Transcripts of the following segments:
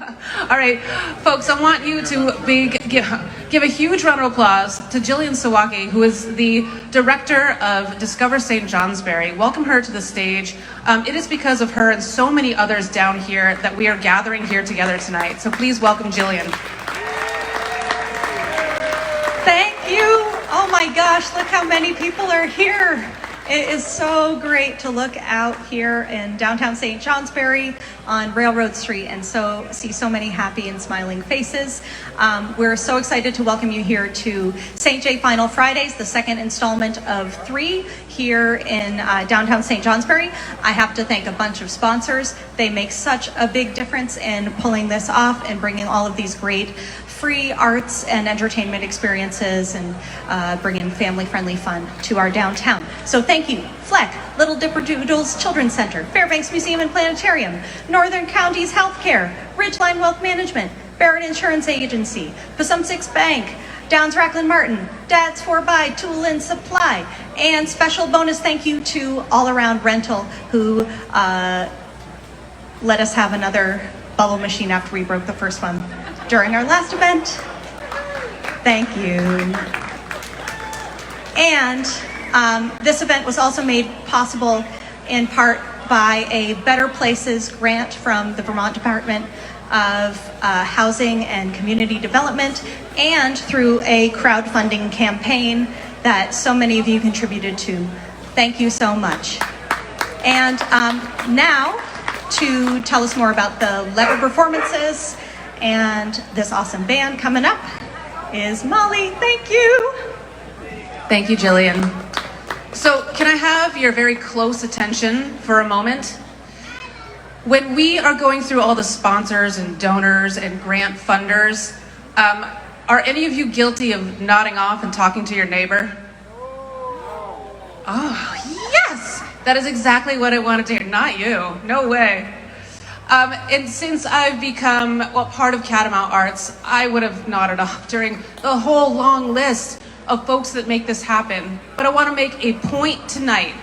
All right, folks, I want you to give a huge round of applause to Jillian Sawaki, who is the director of Discover St. Johnsbury. Welcome her to the stage. It is because of her and so many others down here that we are gathering here together tonight. So please welcome Jillian. Thank you. Oh my gosh, look how many people are here. It is so great to look out here in downtown St. Johnsbury on Railroad Street and see so many happy and smiling faces. We're so excited to welcome you here to St. J Final Fridays, the second installment of 3 here in downtown St. Johnsbury. I have to thank a bunch of sponsors. They make such a big difference in pulling this off and bringing all of these great free arts and entertainment experiences and bringing family-friendly fun to our downtown. So thank you, Fleck, Little Dipper Doodles Children's Center, Fairbanks Museum and Planetarium, Northern Counties Healthcare, Ridgeline Wealth Management, Barrett Insurance Agency, Pasumsix Bank, Downs Racklin Martin, Dad's 4x Tool and Supply, and special bonus thank you to All Around Rental, who let us have another bubble machine after we broke the first one during our last event. Thank you. And this event was also made possible in part by a Better Places grant from the Vermont Department of Housing and Community Development, and through a crowdfunding campaign that so many of you contributed to. Thank you so much. And now to tell us more about the levitt performances and this awesome band coming up is Molly. Thank you. Thank you, Jillian. So can I have your very close attention for a moment? When we are going through all the sponsors and donors and grant funders, are any of you guilty of nodding off and talking to your neighbor? Oh, yes! That is exactly what I wanted to hear. Not you. No way. And since I've become, part of Catamount Arts, I would have nodded off during the whole long list of folks that make this happen. But I want to make a point tonight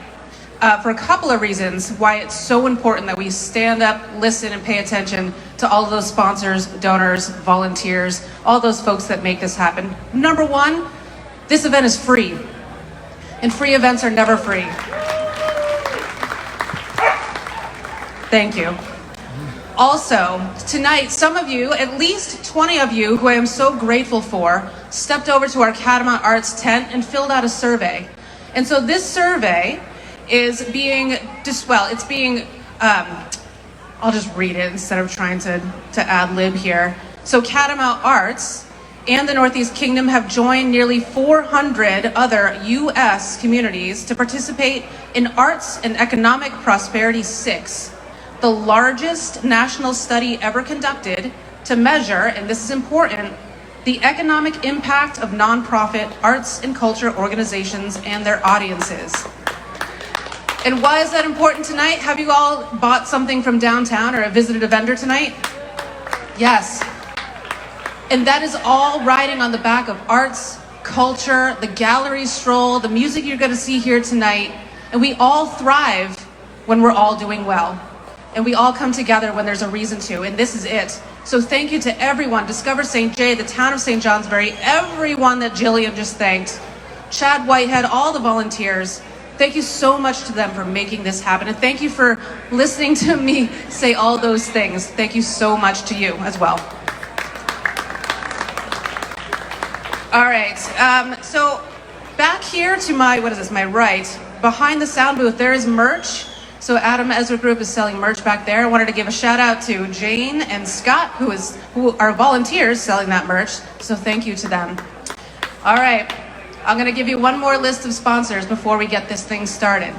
for a couple of reasons why it's so important that we stand up, listen, and pay attention to all of those sponsors, donors, volunteers, all those folks that make this happen. Number one, this event is free, and free events are never free. Thank you. Also, tonight, some of you, at least 20 of you, who I am so grateful for, stepped over to our Catamount Arts tent and filled out a survey. And so this survey is being, I'll just read it instead of trying to ad-lib here. So Catamount Arts and the Northeast Kingdom have joined nearly 400 other U.S. communities to participate in Arts and Economic Prosperity 6. The largest national study ever conducted to measure, and this is important, the economic impact of nonprofit arts and culture organizations and their audiences. And why is that important tonight? Have you all bought something from downtown or visited a vendor tonight? Yes. And that is all riding on the back of arts, culture, the gallery stroll, the music you're going to see here tonight. And we all thrive when we're all doing well. And we all come together when there's a reason to, and this is it. So thank you to everyone, Discover St. J, the town of St. Johnsbury, everyone that Jillian just thanked, Chad Whitehead, all the volunteers. Thank you so much to them for making this happen. And thank you for listening to me say all those things. Thank you so much to you as well. All right, so back here to my right, behind the sound booth, there is merch. So Adam Ezra Group is selling merch back there. I wanted to give a shout out to Jane and Scott, who are volunteers selling that merch. So thank you to them. All right, I'm gonna give you one more list of sponsors before we get this thing started.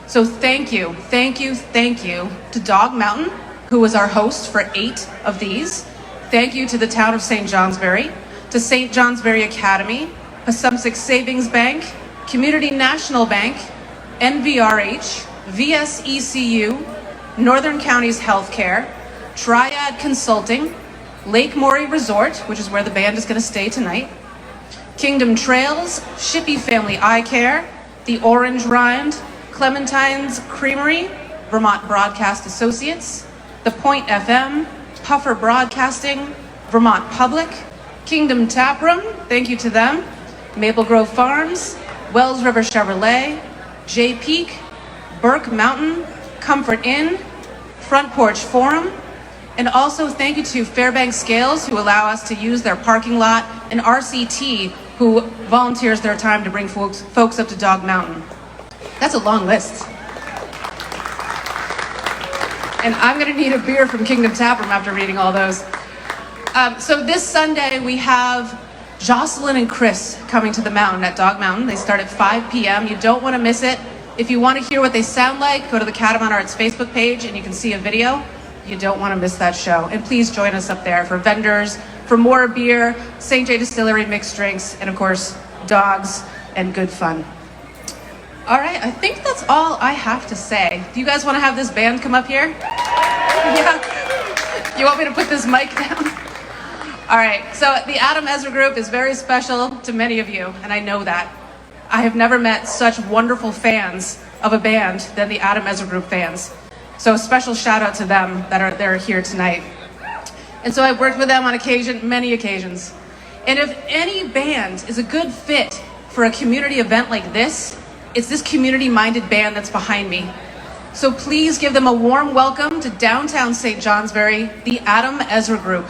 So thank you to Dog Mountain, who was our host for 8 of these. Thank you to the town of St. Johnsbury, to St. Johnsbury Academy, Pasumsix Savings Bank, Community National Bank, NVRH, VSECU, Northern Counties Healthcare, Triad Consulting, Lake Maury Resort, which is where the band is going to stay tonight, Kingdom Trails, Shippey Family Eye Care, The Orange Rind, Clementine's Creamery, Vermont Broadcast Associates, The Point FM, Puffer Broadcasting, Vermont Public, Kingdom Taproom, thank you to them, Maple Grove Farms, Wells River Chevrolet, Jay Peak, Burke Mountain, Comfort Inn, Front Porch Forum, and also thank you to Fairbanks Scales, who allow us to use their parking lot, and RCT, who volunteers their time to bring folks up to Dog Mountain. That's a long list. And I'm gonna need a beer from Kingdom Taproom after reading all those. So this Sunday we have Jocelyn and Chris coming to the mountain at Dog Mountain. They start at 5 p.m. You don't wanna miss it. If you wanna hear what they sound like, go to the Catamount Arts Facebook page and you can see a video. You don't wanna miss that show. And please join us up there for vendors, for more beer, St. J Distillery mixed drinks, and of course, dogs and good fun. All right, I think that's all I have to say. Do you guys want to have this band come up here? Yeah? You want me to put this mic down? All right, so the Adam Ezra Group is very special to many of you, and I know that. I have never met such wonderful fans of a band than the Adam Ezra Group fans. So a special shout out to them they're here tonight. And so I've worked with them on many occasions. And if any band is a good fit for a community event like this, it's this community-minded band that's behind me. So please give them a warm welcome to downtown St. Johnsbury, the Adam Ezra Group.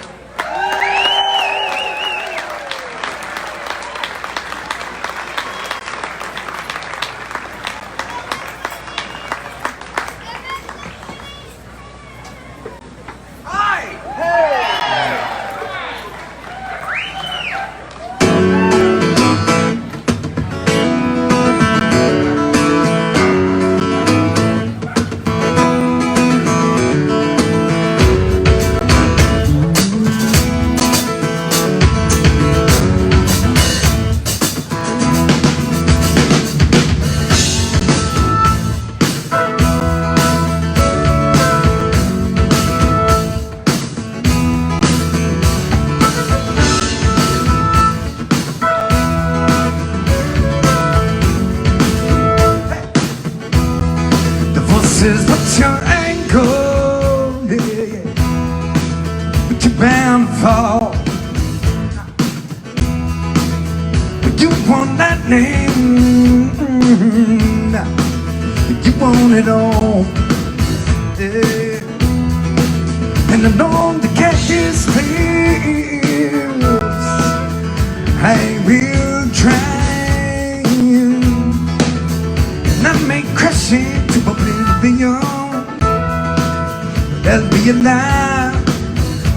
What's your ankle? Yeah. But you're bound to fall. But you want that name. You want it all. Yeah. And I know the catch is feels. I will try. And I may crush it to oblivion. There'll be a lie,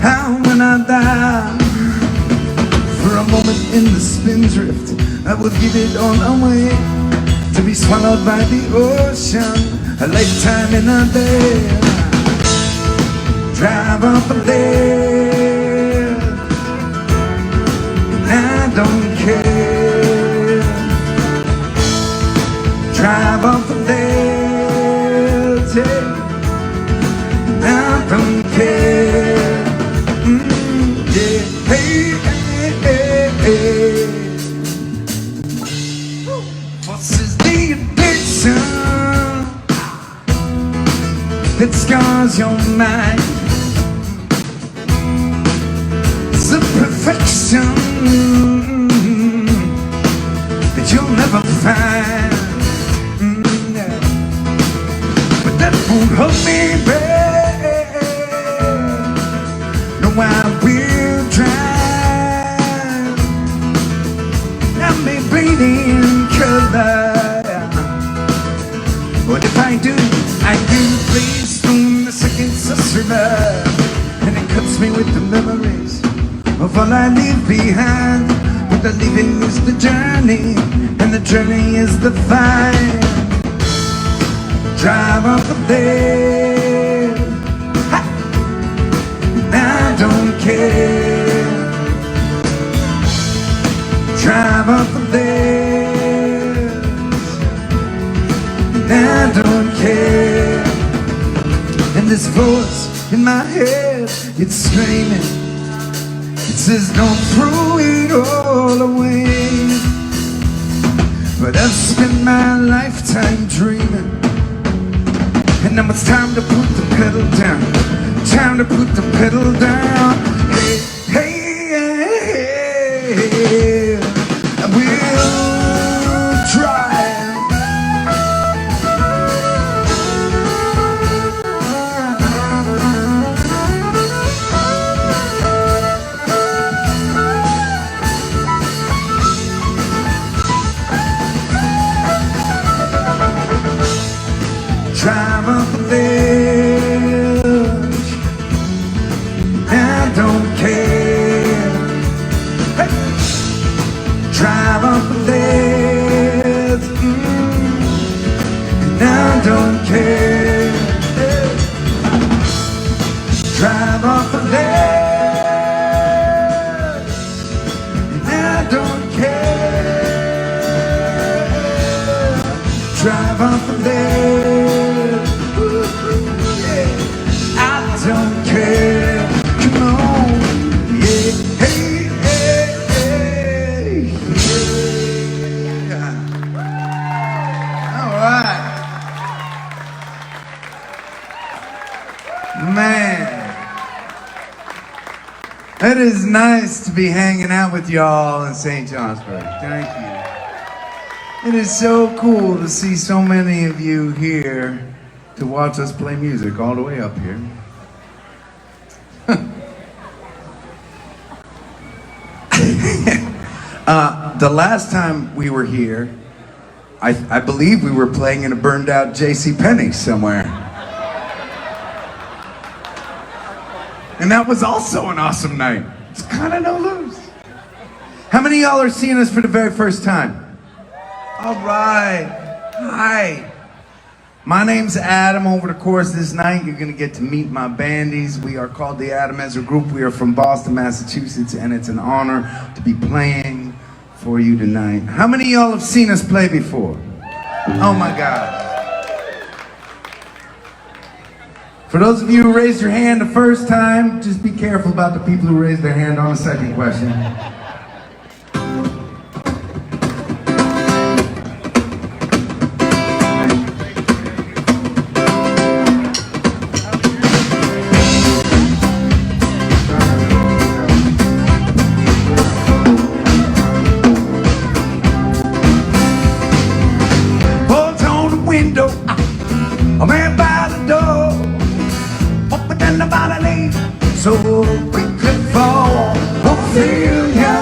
how when I die. For a moment in the spindrift, I will give it all away, to be swallowed by the ocean, a lifetime in a day. Drive up a there, and I don't care. Drive up a there, and I don't care. Yeah, hey, hey, hey. What's the addiction that scars your mind? It's a perfection that you'll never find. But that won't hold me back. No, I will try. I may bleed in color, but if I do please from the seconds of river, and it cuts me with the memories of all I leave behind. But the leaving is the journey, and the journey is the fight. Drive up there, ha! And I don't care. Drive up there, and I don't care. And this voice in my head, it's screaming. It says don't throw it all away. But I've spent my lifetime dreaming, and now it's time to put the pedal down. time to put the pedal down. Hey, hey, hey, hey. We'll try. Drive up the village, I don't care. Hey! Drive up the village, and I don't care. Hey! Drive up the village, and I don't care. Drive up the village. Don't care, come on, yeah, hey, hey, hey, yeah. All right, man, it is nice to be hanging out with y'all in St. Johnsbury. Thank you. It is so cool to see so many of you here to watch us play music all the way up here. The last time we were here, I believe we were playing in a burned out JCPenney somewhere. And that was also an awesome night. It's kind of no lose. How many of y'all are seeing us for the very first time? All right. Hi. My name's Adam. Over the course of this night, you're going to get to meet my bandies. We are called the Adam Ezra Group. We are from Boston, Massachusetts, and it's an honor to be playing for you tonight. How many of y'all have seen us play before? Oh my God. For those of you who raised your hand the first time, just be careful about the people who raised their hand on the second question. A man by the door, open and the body so quickly fall. Don't feel ya.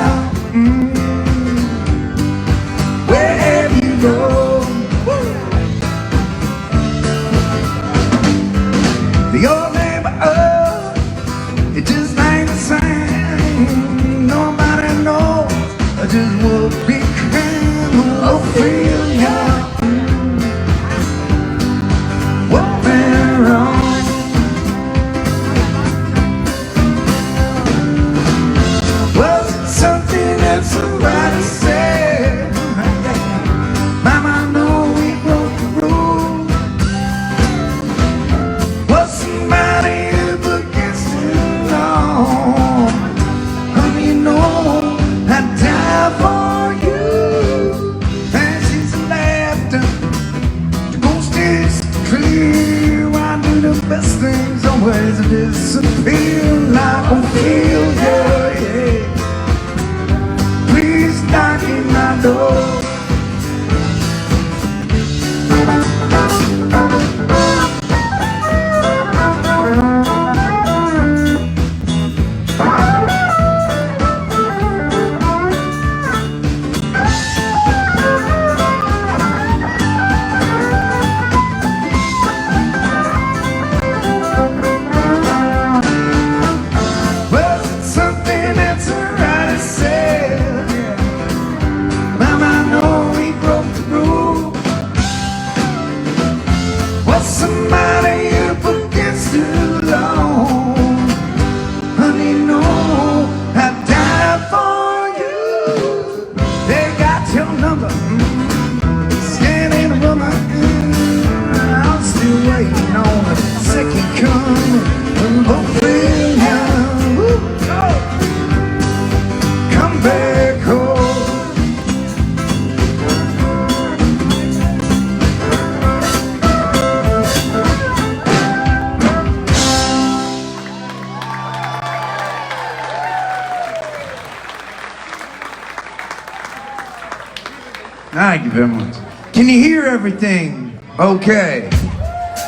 Thank you very much. Can you hear everything? Okay.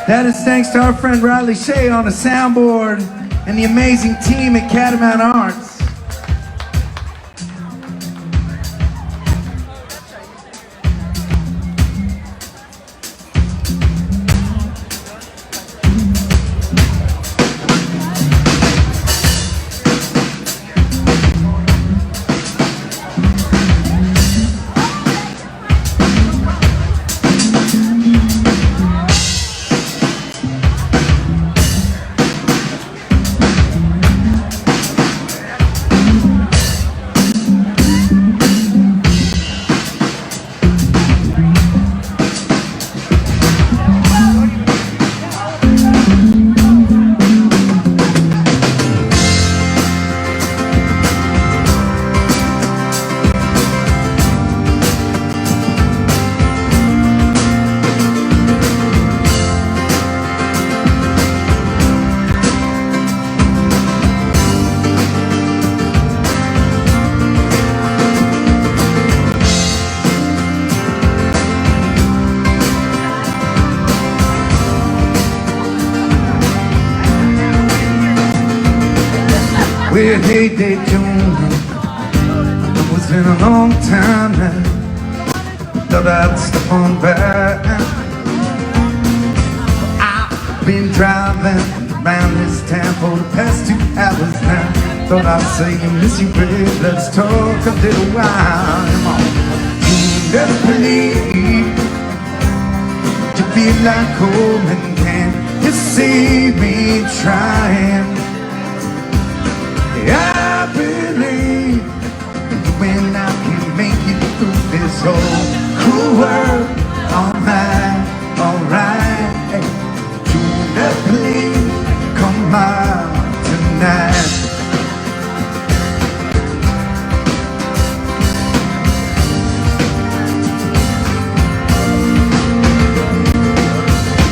That is thanks to our friend Riley Shea on the soundboard and the amazing team at Catamount Arts. Well, hey, Daytona, it's been a long time now. Thought I'd step on by. I've been driving around this town for the past 2 hours now. Thought I'd say I miss you, babe. Let's talk a little while. Come on. You better believe you feel like home, and can you see me trying? I believe when I can make it through this whole cool world. Alright, alright. Julia, please come out tonight.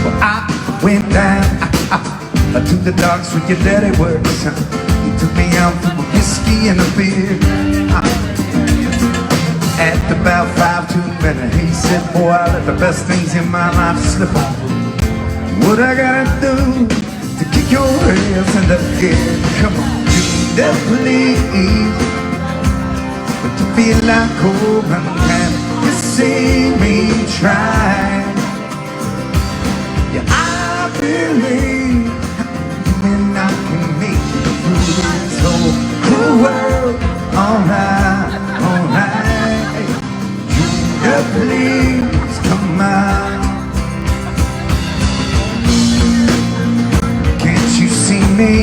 Well, I went down to the docks where your daddy works. Took me out for a whiskey and a beer. At about 5 to midnight, he said, boy, I let the best things in my life slip on. What I gotta do to kick your ass in the gear? Come on, you never please. But to feel like Corbin, can you see me try? Yeah, I believe when I can make it through this whole cool world. Alright, alright. Julia, please come out. Can't you see me?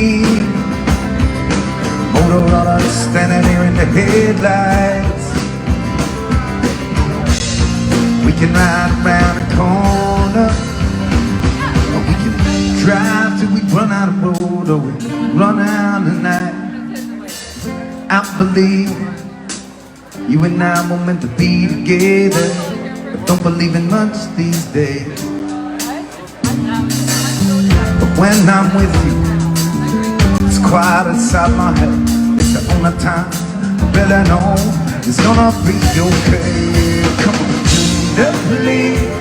Motorola standing here in the headlights. We can ride around the corner, or we can drive till we run out of road, or we run out of night. I believe you and I were meant to be together, but don't believe in much these days. But when I'm with you, it's quiet inside my head. It's the only time I really know it's gonna be okay. Come on, Julia, please.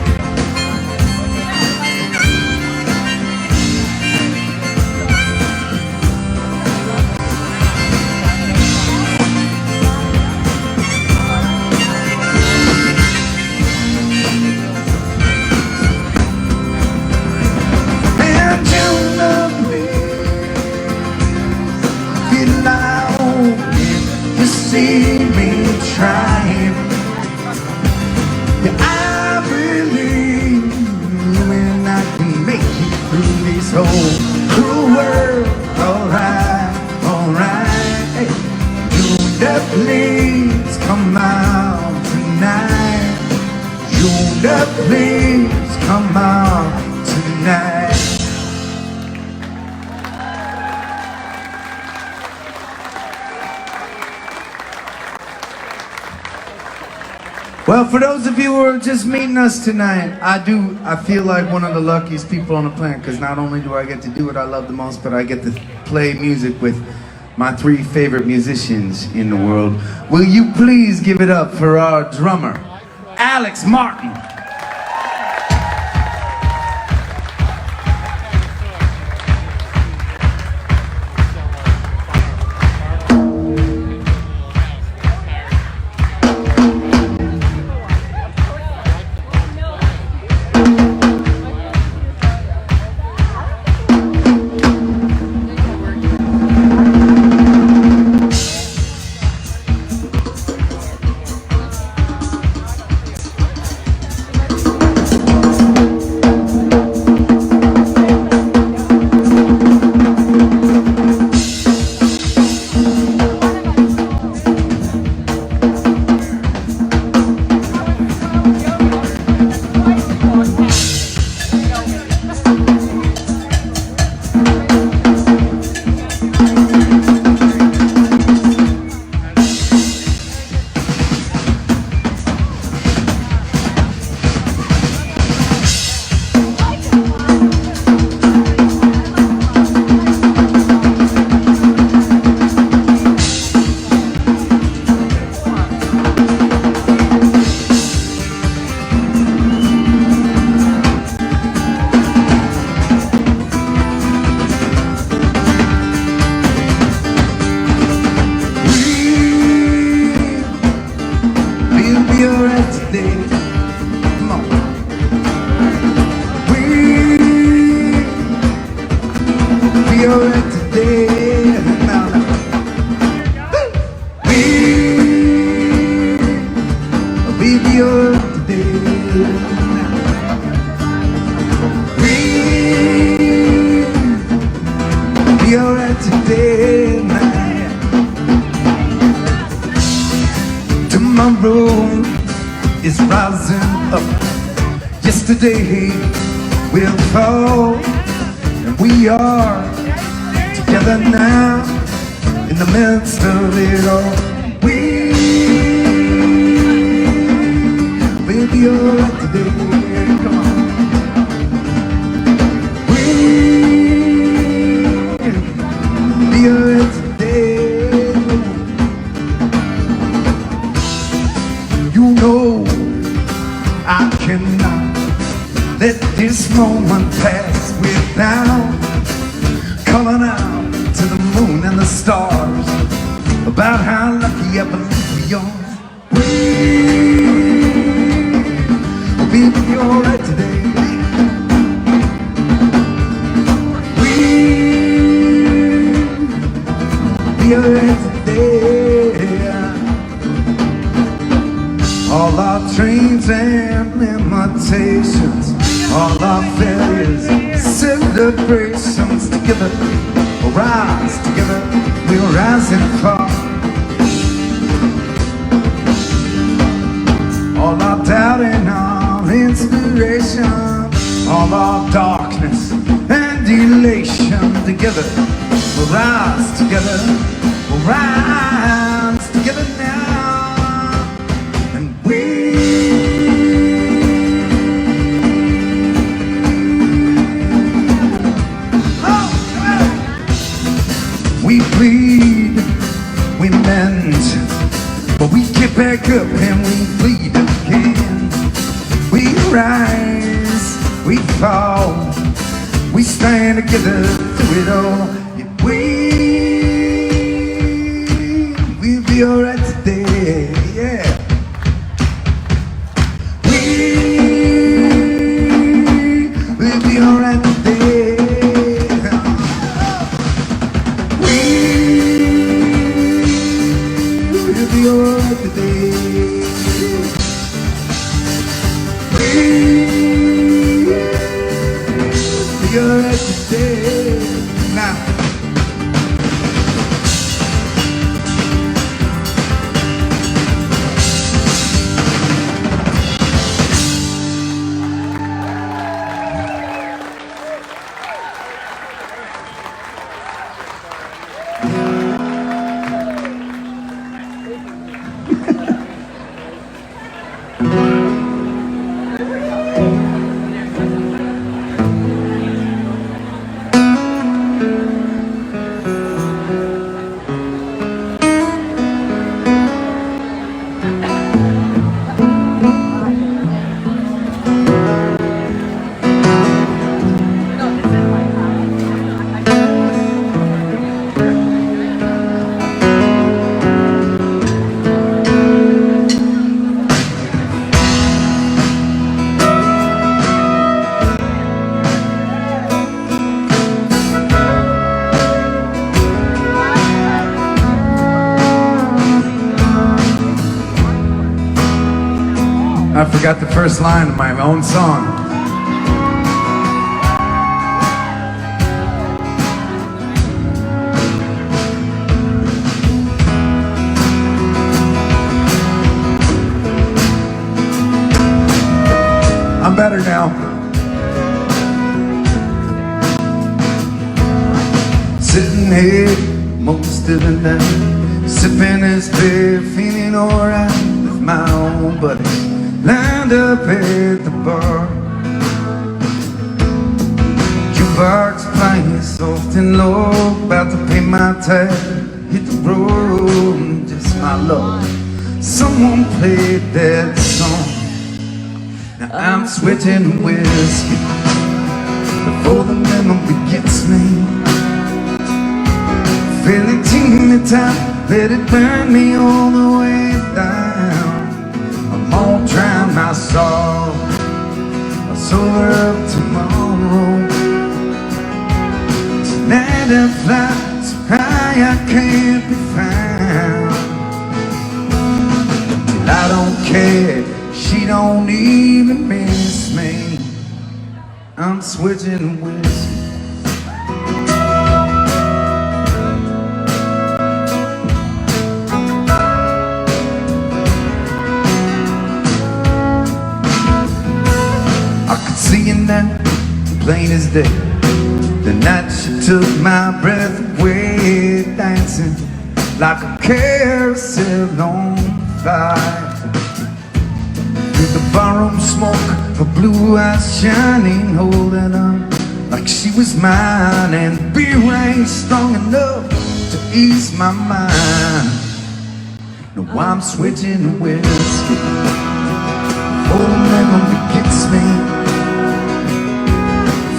See me trying. Yeah, I believe when I can make it through this whole cruel world. Alright, alright. Julia, please come out tonight. Julia, please come out tonight. Well, for those of you who are just meeting us tonight, I feel like one of the luckiest people on the planet, because not only do I get to do what I love the most, but I get to play music with my 3 favorite musicians in the world. Will you please give it up for our drummer, Alex? Alex Martin. Tomorrow is rising up. Yesterday will fall, and we are together now in the midst of it all. We'll be alright today. Come on. We'll be alright today. You know I cannot let this moment pass without calling out to the moon and the stars about how lucky I believe we are. We'll be alright today. We'll be alright today. All our dreams and limitations, all our failures, celebrations, together we'll rise, together we'll rise and fall. All our doubt and our inspiration, all our darkness and elation, together we'll rise, together we'll rise, together now. We plead, we mend, but we get back up and we bleed again. We rise, we fall, we stand together through it all. We'll be alright today, yeah. We'll be alright today. We'll be alright today. We'll be alright today. Now. I forgot the first line of my own song. I'm better now. Sitting here most of the night, sipping this beer, feeling alright with my own buddies lined up at the bar. Jukebox playing soft and low, about to pay my tab, hit the road, just my luck. Someone played that song. Now I'm switching whiskey before the memory gets me. Feel it teeny time, let it burn me all the way down. I'm gonna drown my sorrow, I'll sober up tomorrow. Tonight I fly so high I can't be found. I don't care, she don't even miss me. I'm switching whiskey. Seeing that plain as day, the night she took my breath away, dancing like a carousel on fire. Through the barroom smoke, her blue eyes shining, holding on like she was mine, and the beer ain't strong enough to ease my mind. Now I'm switching whiskey before the memory gets me.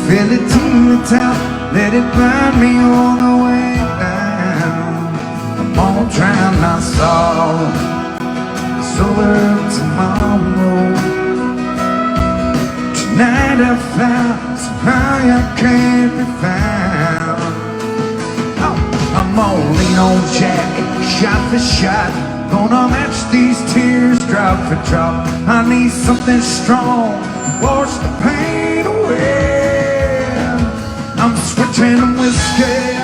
Feel it in the top, let it burn me all the way down. I'm gonna drown my sorrow, sober tomorrow. Tonight I fly so high I can't be found. Oh, I'm gonna lean on Jack, shot for shot, gonna match these tears drop for drop. I need something strong to wash the pain away. I'm switching whiskey.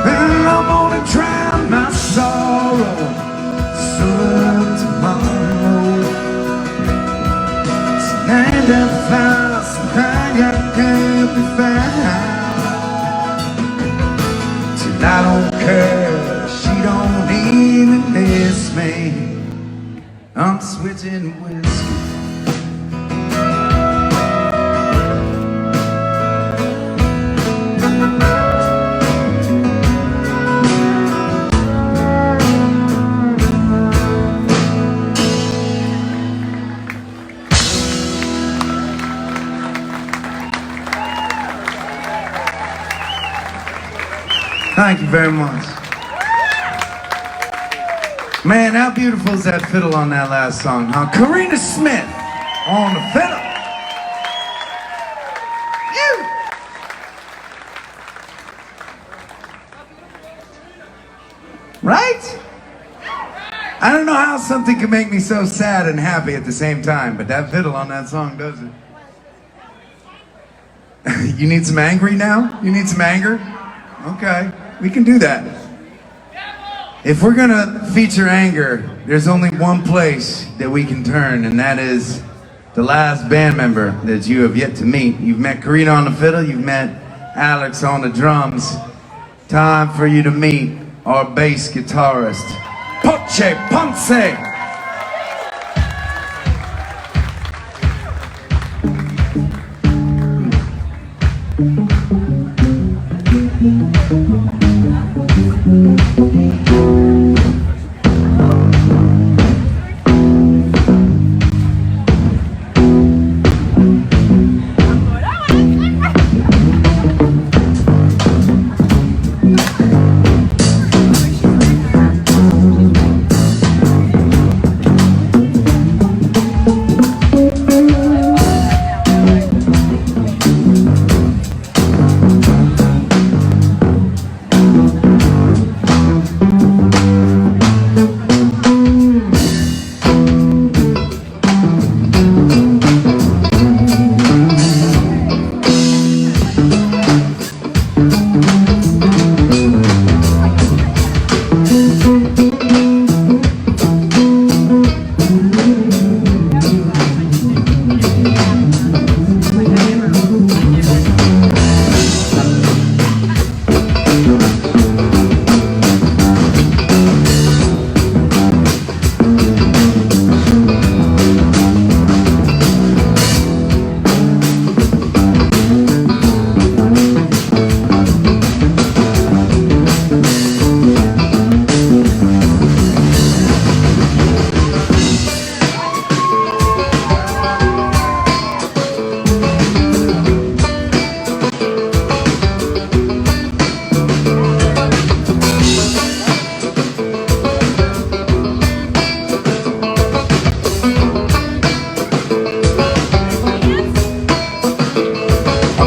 And I'm gonna drown my sorrow, and I fly so high I can't be found. Till I don't care, she don't even miss me. I'm switching whiskey. Thank you very much. Man, how beautiful is that fiddle on that last song, huh? Karina Smith on the fiddle. You. Right? I don't know how something can make me so sad and happy at the same time, but that fiddle on that song does it. You need some angry now? You need some anger? Okay, we can do that. If we're gonna feature anger, there's only one place that we can turn, and that is the last band member that you have yet to meet. You've met Karina on the fiddle, you've met Alex on the drums. Time for you to meet our bass guitarist, Poche Ponce.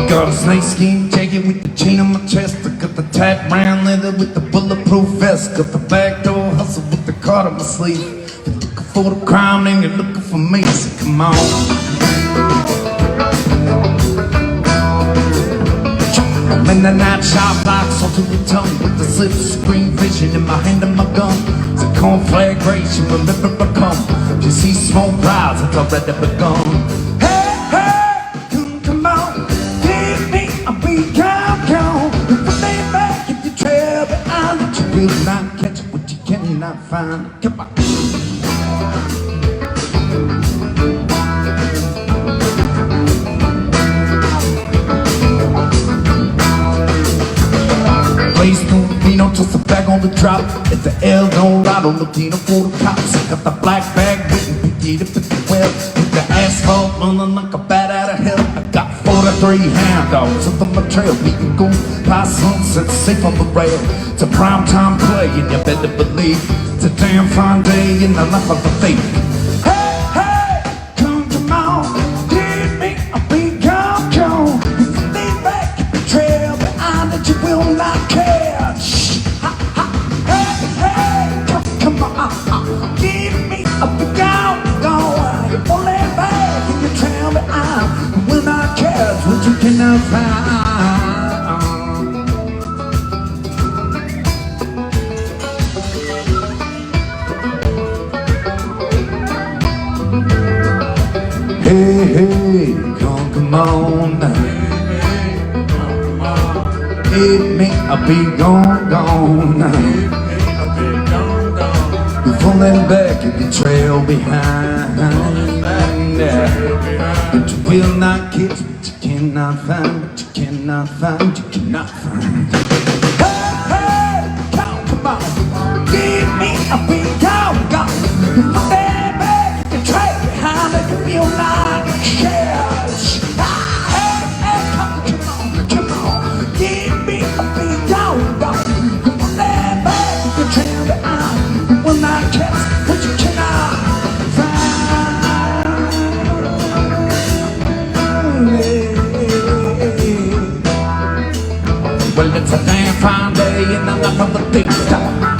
Got a snakeskin jacket with the chain on my chest. I got the tight brown leather with the bulletproof vest. Got the backdoor hustle with the card on my sleeve. You're looking for the crime and you're looking for me, so come on. I'm in the night shop like salt to the tongue, with the slip screen vision in my hand and my gun. It's a conflagration, remember I come. If you see smoke clouds, it's already begun. Will not catch what you cannot find. Come on. Place no vino, toss a bag on the drop. It's the El Dorado, Latino for the cops. Got the black bag written, pick it up at the well. With the asphalt running like a bat out of hell. I got 43 hound dogs up on my trail. We can go past sunset, safe on the rail. It's a primetime play, and you better believe it's a damn fine day in the life of a thief. Hey, hey, come on, give me a big come. If you lean back, keep the trail behind that you will not catch. Ha, ha. Hey, hey, come on, give me a big come. You won't lean back, keep your trail behind. You will not catch what you cannot find. Hey, hey, come on. It may be gone. You're falling back in the trail behind. But you will not catch what you cannot find. What you cannot find, you cannot find. Hey, hey, come on. Give me a big gone. You're falling back in the trail behind. But you will not catch. Hey, hey, come on. Give me a big gone. You're falling back in the trail behind. You will not catch what you cannot find. Well, it's a damn fine day and I'm not the big stuff.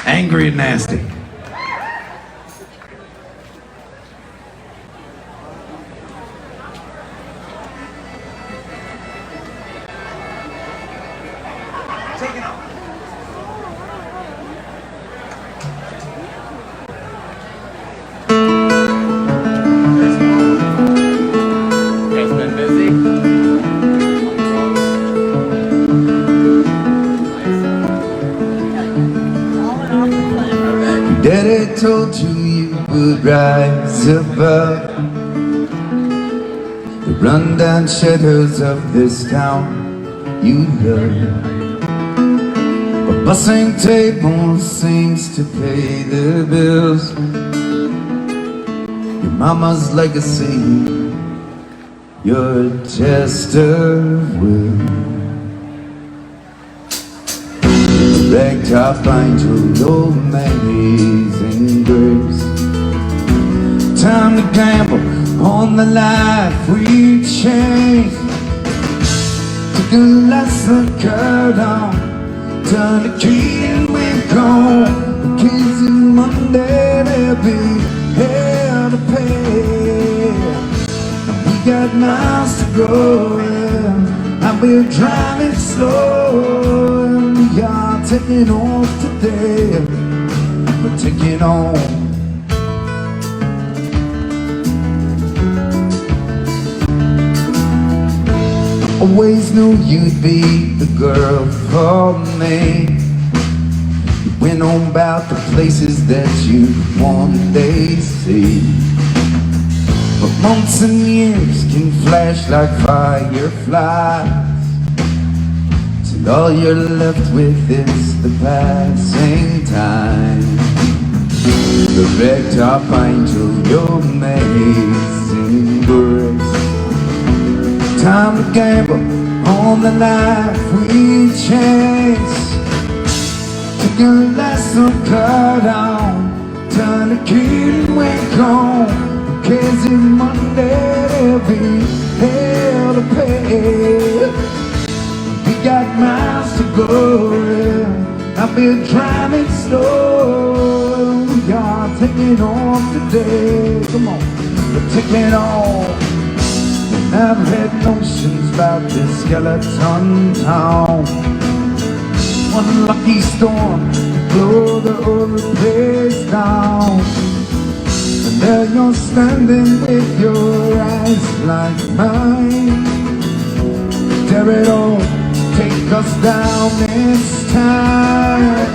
Angry and nasty. Take it off. Guys been busy? Daddy told you you would rise above the rundown shadows of this town you love. bussing table seems to pay the bills. Your mama's legacy, your chest of will. Ragtop angel, your amazing grace. Time to gamble on the life we chase. Take a lesson cut on, turn the key and we're gone. The kids in Monday, they'll be hell to pay. And we got miles to go, and we're driving slow. And we are taking off today, we're taking on. Always knew you'd be the girl for me. You went on about the places that you one day see. But months and years can flash like fireflies, till all you're left with is the passing time. The ragtop angel, your amazing grace. Time to gamble on the life we chase. Take a lesson cut on, turn the key and we're gone. Crazy Monday, there'll be hell to pay. We got miles to go, I've been driving slow. We are taking off today, come on, we're taking off. I've had notions about this skeleton town. One lucky storm to blow the whole place down. And there you're standing with your eyes like mine. Dare it all, take us down this time.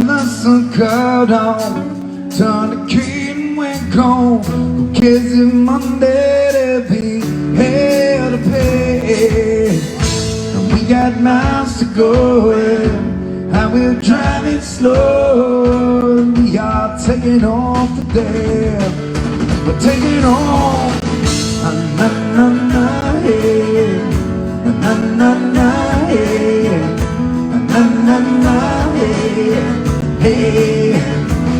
Lesson cut on, turn the key and we're gone. Kids in Monday, there'll be hell to pay. And we got miles to go, and we're driving slow. We are taking off today, we're taking off. Na na na hey, na na na hey, na na na hey. Hey,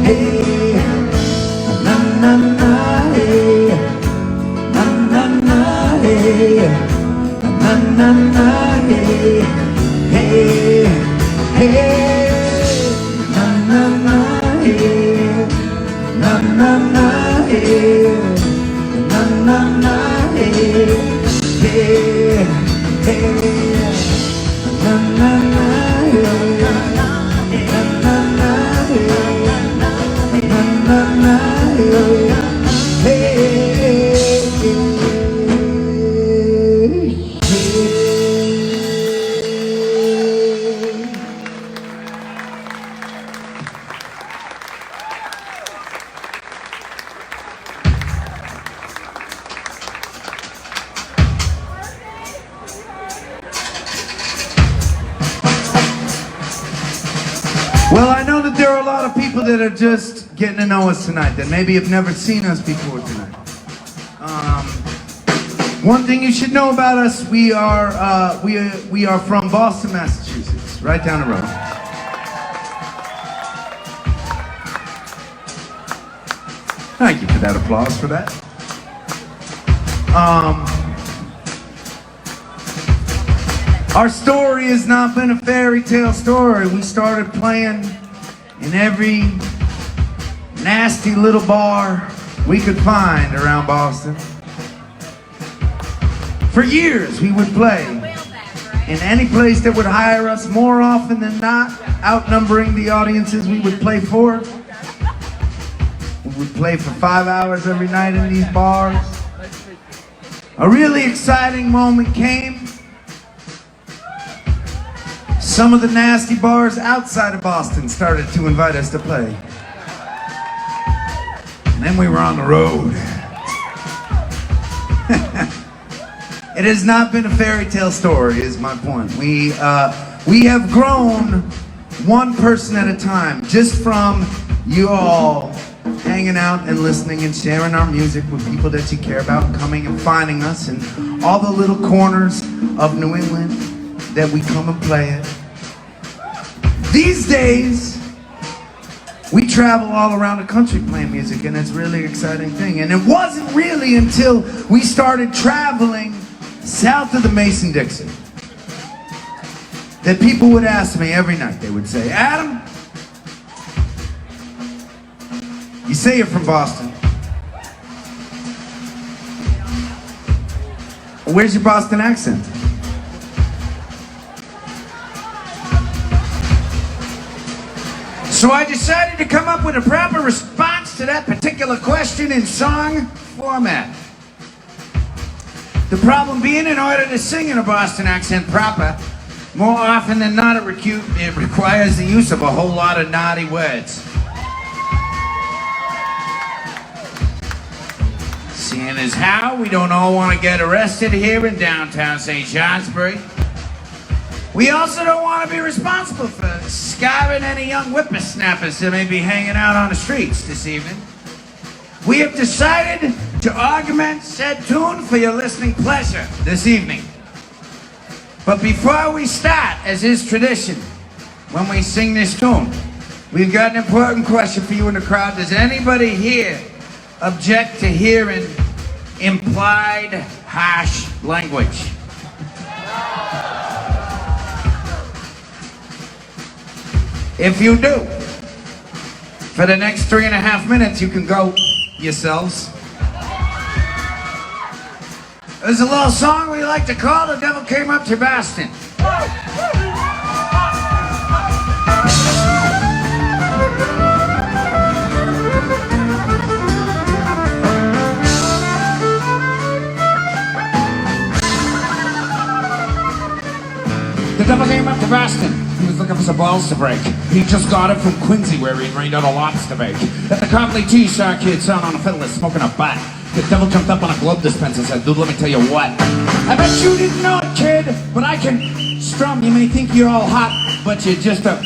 hey, na na na hey, na na na hey, na na na hey, hey, hey, na na na hey, na na na hey, na na na hey, hey, hey, na na na hey. Well, I know that there are a lot of people that are just getting to know us tonight, that maybe have never seen us before tonight. One thing you should know about us, we are from Boston, Massachusetts, right down the road. Thank you for that applause for that. Our story has not been a fairy tale story. We started playing in every nasty little bar we could find around Boston. For years we would play in any place that would hire us, more often than not, outnumbering the audiences we would play for. We play for 5 hours every night in these bars. A really exciting moment came. Some of the nasty bars outside of Boston started to invite us to play. And then we were on the road. It has not been a fairy tale story, is my point. We have grown one person at a time, just from you all hanging out and listening and sharing our music with people that you care about, coming and finding us in all the little corners of New England that we come and play at. These days, we travel all around the country playing music, and it's a really exciting thing. And it wasn't really until we started traveling south of the Mason-Dixon that people would ask me every night. They would say, Adam, you say you're from Boston. Where's your Boston accent? So I decided to come up with a proper response to that particular question in song format. The problem being, in order to sing in a Boston accent proper, more often than not it requires the use of a whole lot of naughty words. Seeing as how we don't all want to get arrested here in downtown St. Johnsbury, we also don't want to be responsible for scarring any young whippersnappers that may be hanging out on the streets this evening. We have decided to augment said tune for your listening pleasure this evening. But before we start, as is tradition, when we sing this tune, we've got an important question for you in the crowd. Does anybody here object to hearing implied harsh language? If you do, for the next 3.5 minutes, you can go yourselves. There's a little song we like to call The Devil Came Up to Boston. The devil came up to Boston. He was looking for some balls to break. He just got it from Quincy, where he'd rained out a lobster bake. At the Copley Tea, saw a kid sound on a fiddle smoking a butt. The devil jumped up on a glove dispenser and said, dude, let me tell you what. I bet you didn't know it, kid, but I can strum. You may think you're all hot, but you're just a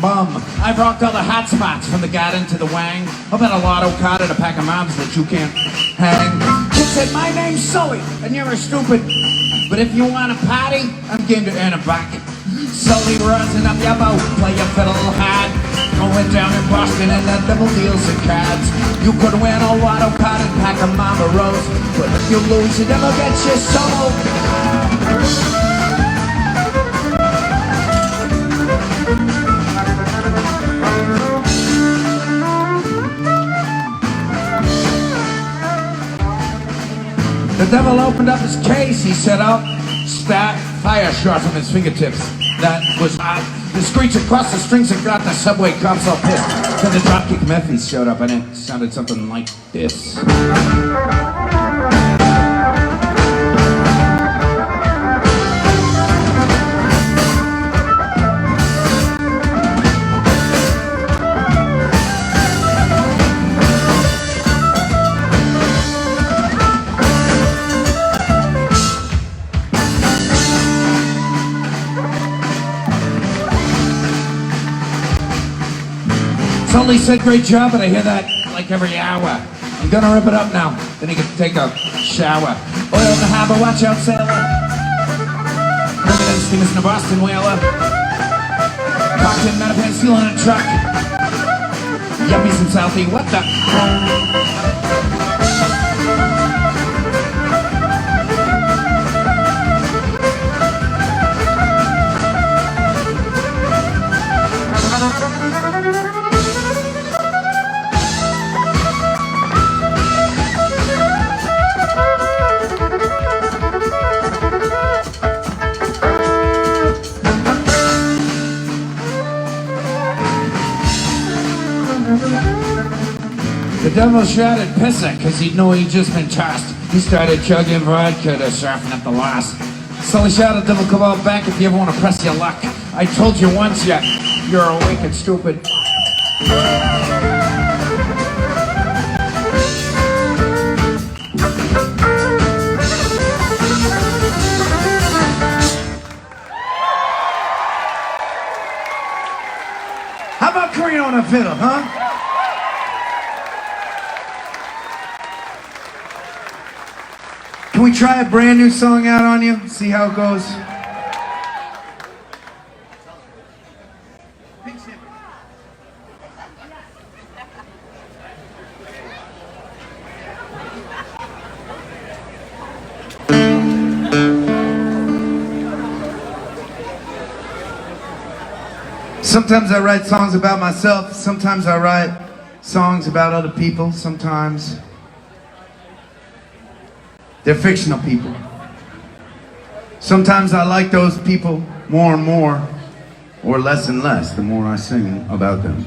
bum. I've rocked all the hot spots, from the garden to the wang. I've had a lotto card and a pack of moms that you can't hang. Kid said, my name's Sully, and you're a stupid. But if you want a party, I'm game to earn it back. Sully rising up your boat, play your fiddle hard. Going down in Boston and the devil deals in cards. You could win a lotto card and pack a mama rose, but if you lose, you never get your soul. The devil opened up his case. He set out, start fire shot from his fingertips. That was hot. The screech across the strings and got the subway cops all pissed. Then the Dropkick Murphys showed up, and it sounded something like this. Sully said, great job, but I hear that like every hour. I'm gonna rip it up now. Then he can take a shower. Oil in the harbor, watch out, sailor. Bringing in steamers in the Boston whaler. Cocked in Mattapan, stealing a truck. Yummies in Southie, what the? The The devil shouted pissa cause he'd know he'd just been tossed. He started chugging vodka to soften up the loss. So he shouted, devil, come on back if you ever want to press your luck. I told you once yet, you're awake and stupid. How about Korean on a fiddle, huh? Can we try a brand new song out on you? See how it goes? Sometimes I write songs about myself, sometimes I write songs about other people, sometimes they're fictional people. Sometimes I like those people more and more, or less and less, the more I sing about them.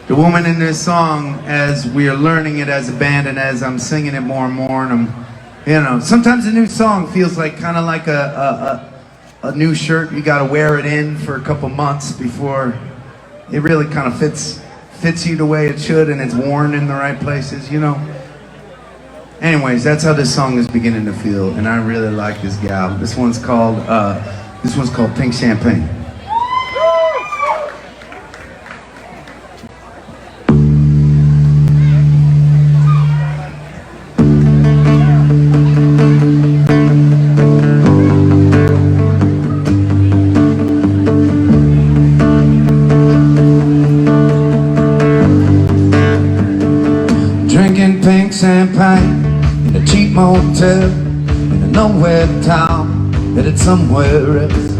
The woman in this song, as we are learning it as a band and as I'm singing it more and more, and sometimes a new song feels like kind of like a new shirt. You gotta wear it in for a couple months before it really kind of fits you the way it should, and it's worn in the right places, Anyways, that's how this song is beginning to feel, and I really like this gal. This one's called Pink Champagne. Drinking pink champagne in a cheap motel in a nowhere town, headed somewhere else.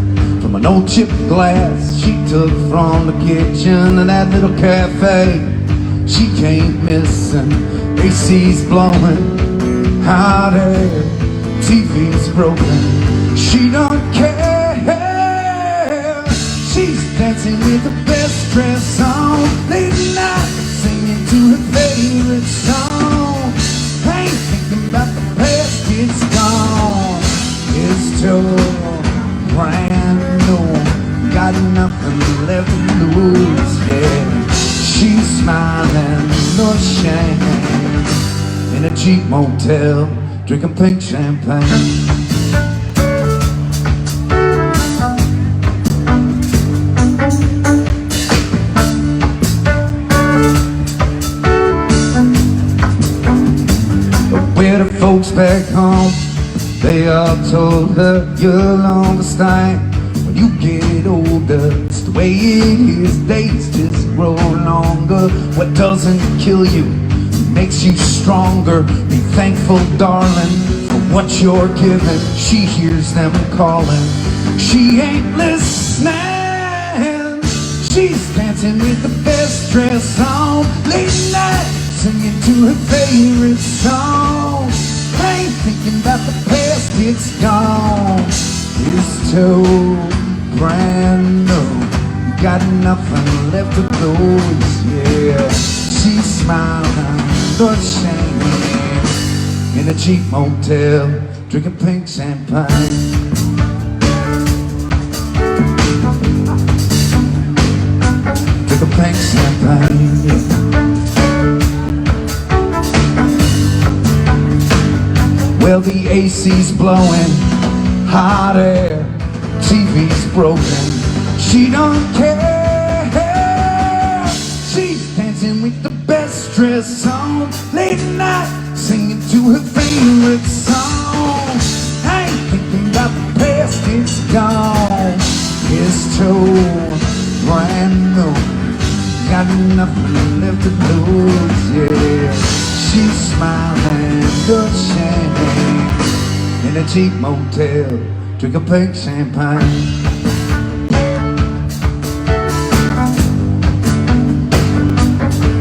From an old chipped glass she took from the kitchen of that little cafe. She can't miss, and AC's blowing, hot air, TV's broken. She don't care. She's dancing with the best dress on, late night, singing to her favorite song. Ain't thinking about the past, it's gone. It's too brand new, got nothing left to lose, yeah. She's smiling, no shame, in a cheap motel, drinking pink champagne. With her folks back home, they all told her, you'll understand when you get older. It's the way it is, days just grow longer. What doesn't kill you makes you stronger. Be thankful, darling, for what you're given. She hears them calling, she ain't listening. She's dancing with the best dress on, late night, singing to her favorite song. Ain't thinking about the past, it's gone. It's too brand new, got nothing left to lose, yeah. She's smiling, but shame, in a cheap motel, drinking pink champagne. Drinking pink champagne, yeah. Well, the AC's blowing, hot air, TV's broken. She don't care. She's dancing with the best dress on, late night, singing to her favorite song. I ain't thinking about the past, it's gone. It's too brand new, got nothing left to lose, yeah. She's smiling, good shame, in a cheap motel, drinking pink champagne.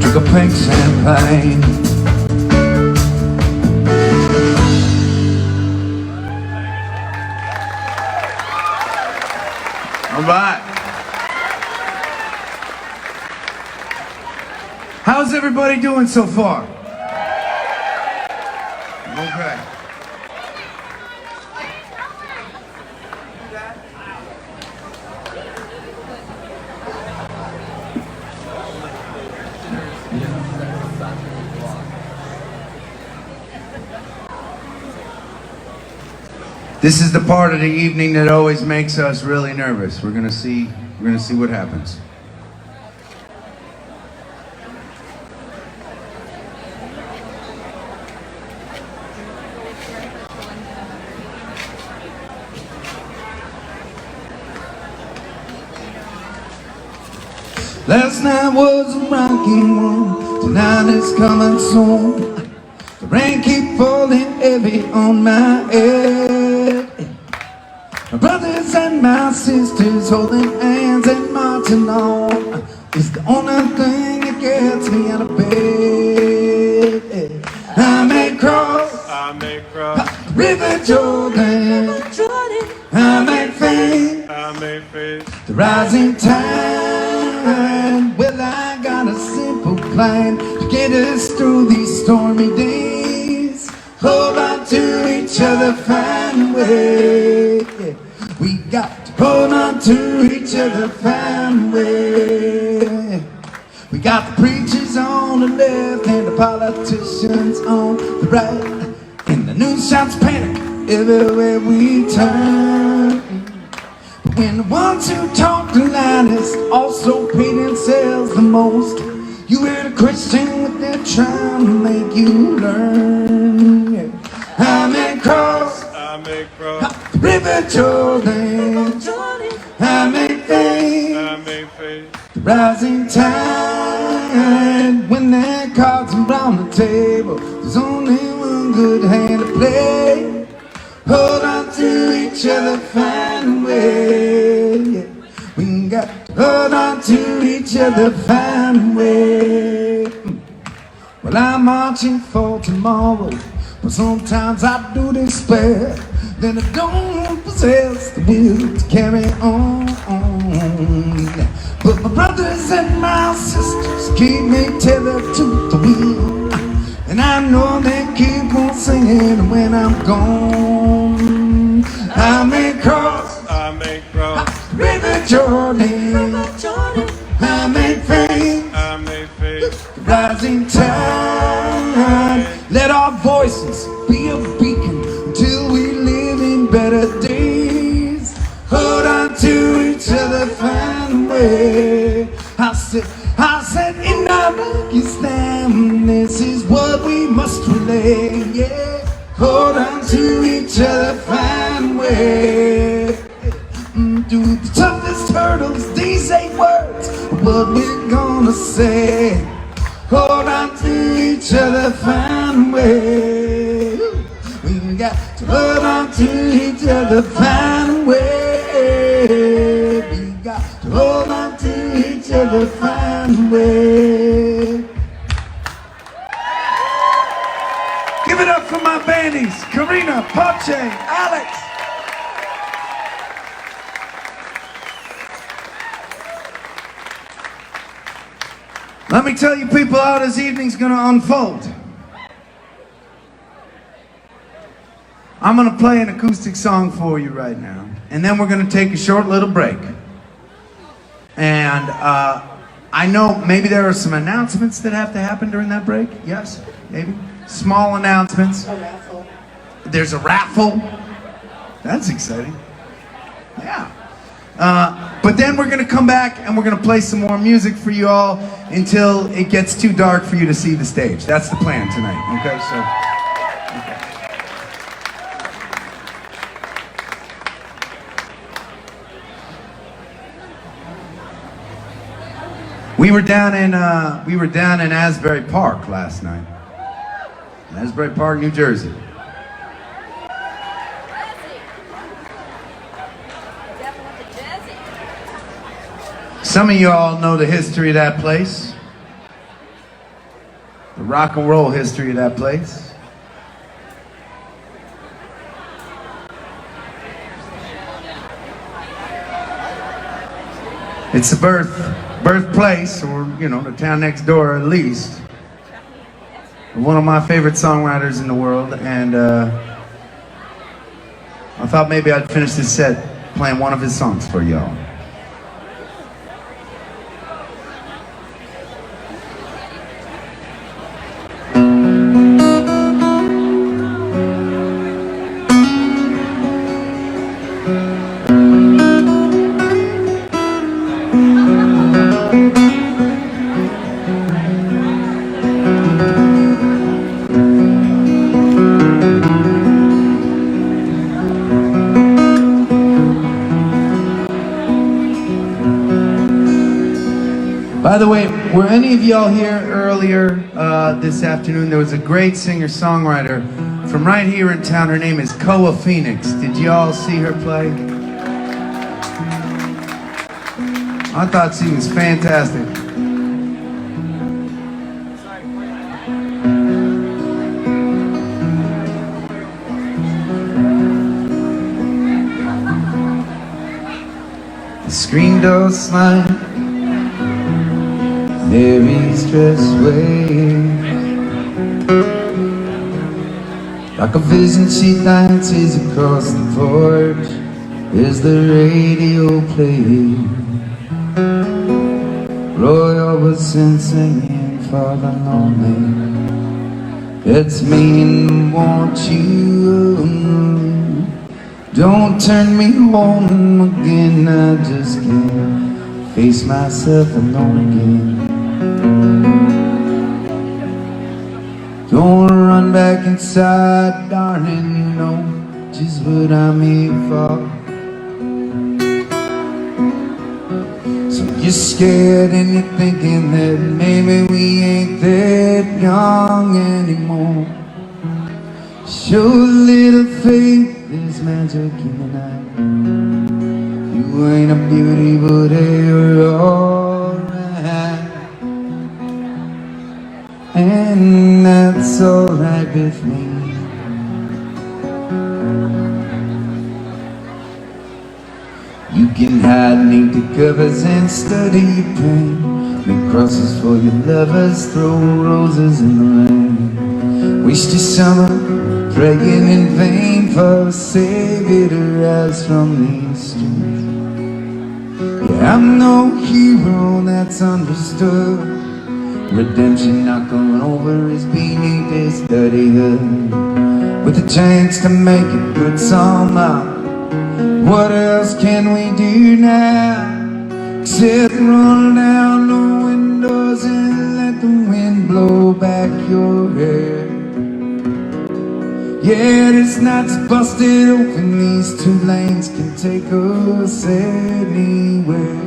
Drinking pink champagne. All right. everybody doing so far? Okay. This is the part of the evening that always makes us really nervous. We're gonna see what happens. Last night was a rocking one, tonight is coming soon. The rain keep falling heavy on my head. My brothers and my sisters holding hands and marching on is the only thing that gets me out of bed. I may cross the River Jordan, I may face the rising tide. Well, I got a simple plan to get us through these stormy days. Hold on to each other, find a way. We got to hold on to each other, find a way. We got the preachers on the left and the politicians on the right, and the news shouts panic everywhere we turn. But when the ones who talk the loudest also pay themselves the most, you hear the Christian what they're trying to make you learn. Yeah. I may cross the River Jordan, I may face the rising tide. When their cards are on the table, there's only one good hand to play. Hold on to each other, find a way. Yeah. We got to hold on to each other, find a way. Well, I'm marching for tomorrow, but sometimes I do despair that I don't possess the will to carry on. But my brothers and my sisters keep me tethered to the wheel, and I know they keep on singing when I'm gone. I may cross River Jordan, I may face the rising tide. Let our voices be a beacon until we live in better days. Hold on to each other, find a way. I said in our Pakistan, this is what we must relay. Yeah, hold on to each other, find a way. Through the toughest hurdles, these 8 words are what we're gonna say. Hold on to each other, find a way. We got to hold on to each other, find a way. We got to hold on to each other, find a way. Give it up for my bandies, Karina, Pache, Alex. Let me tell you people how this evening's gonna unfold. I'm gonna play an acoustic song for you right now, and then we're gonna take a short little break. And I know maybe there are some announcements that have to happen during that break. Yes, maybe. Small announcements. A raffle. There's a raffle. That's exciting. Yeah. But then we're gonna come back and we're gonna play some more music for you all until it gets too dark for you to see the stage. That's the plan tonight, okay? So, We were down in Asbury Park last night. Asbury Park, New Jersey. Some of you all know the history of that place. The rock and roll history of that place. It's the birthplace, or the town next door at least, one of my favorite songwriters in the world, and I thought maybe I'd finish this set playing one of his songs for y'all. By the way, were any of y'all here earlier this afternoon? There was a great singer-songwriter from right here in town. Her name is Koa Phoenix. Did y'all see her play? I thought she was fantastic. The screen door slide, very stressed way. Like a vision she dances across the porch as the radio played. Roy Orbison singing for the lonely. It's me and want you. Don't turn me home again. I just can't face myself alone again. Don't run back inside, darling, you know just what I'm here for. So you're scared and you're thinking that maybe we ain't that young anymore. Show a little faith, there's magic in the night. You ain't a beauty, but you're alright. And that's alright with me. You can hide beneath the covers and study your pain. Make crosses for your lovers, throw roses in the rain. Waste your summer praying in vain for a savior to rise from these streets. Yeah, I'm no hero, that's understood. Redemption knocking over his beneath his dirty hood, with a chance to make it good somehow. What else can we do now except roll down the windows and let the wind blow back your hair? Yeah, this night's busted open, these two lanes can take us anywhere.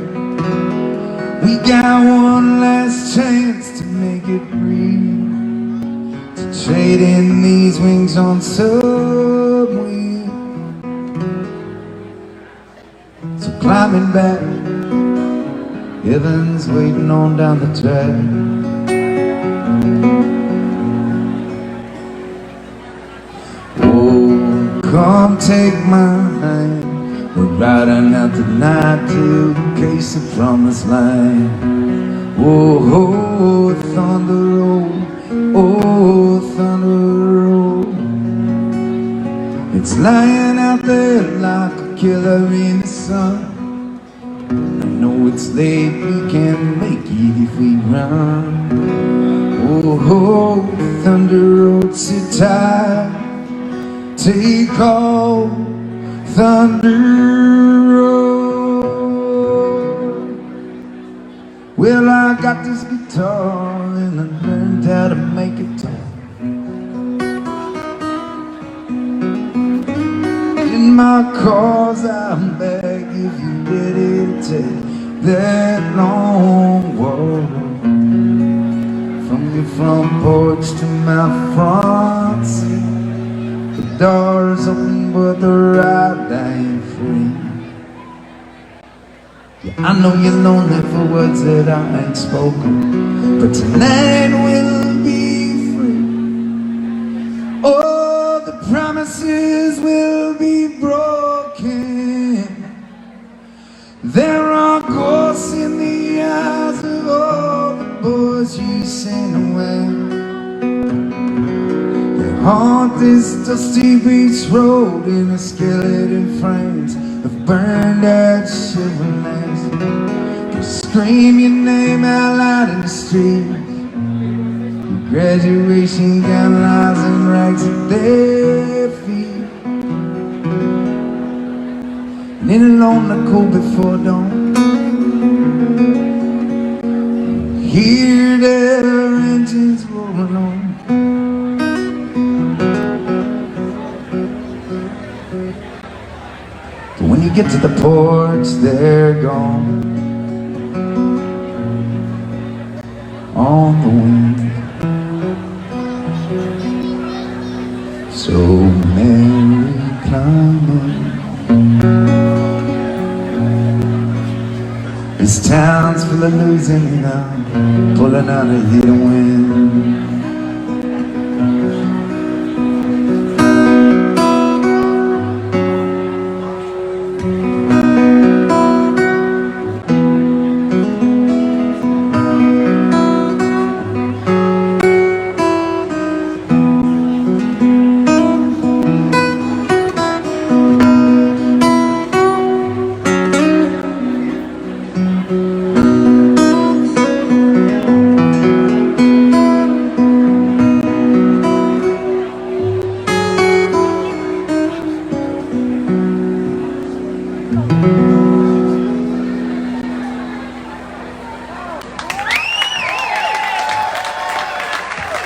We got one last chance to make it real, to trade in these wings on subway. So climbing back, heaven's waiting on down the track. Oh, come take my hand, we're riding out the night to case the promised land. Oh, oh, thunder roll, oh, thunder roll. It's lying out there like a killer in the sun. I know it's late, we can make it if we run. Oh, oh, thunder roll, sit tight, take all thunder roll. Well, I got this guitar and I learned how to make it talk. In my cause I'm back if you're ready to take that long walk. From your front porch to my front seat, the door's open but the ride ain't free. Yeah, I know you're lonely for words that I ain't spoken, but tonight we'll be free. Oh, the promises will be broken. There are ghosts in the eyes of all the boys you sent away. haunt this dusty beach road in a skeleton frames of burned out Chevrolets. Scream your name out loud in the street. Your graduation gown lies in rags at their feet. And in alone the cold before dawn, hear their engines rolling on. But when you get to the porch, they're gone on the wind. So Mary climbing. This town's full of losing now, pulling out a hit and win.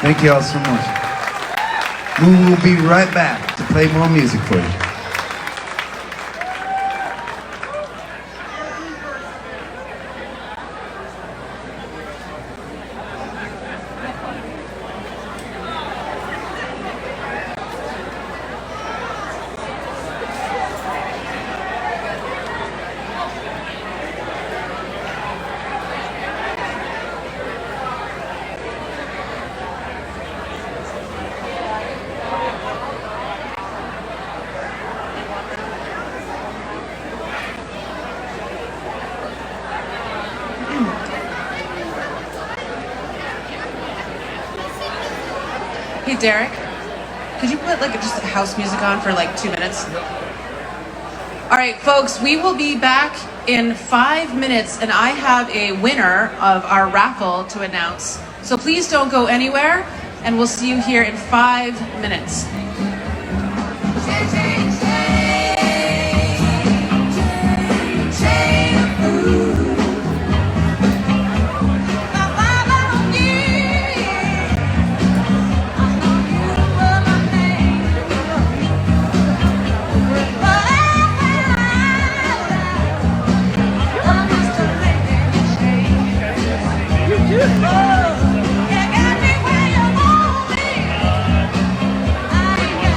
Thank you all so much. We will be right back to play more music for you. Hey, Derek, could you put like just house music on for like 2 minutes? All right, folks, we will be back in 5 minutes, and I have a winner of our raffle to announce. So please don't go anywhere, and we'll see you here in 5 minutes. Oh, you got me where you want me. I ain't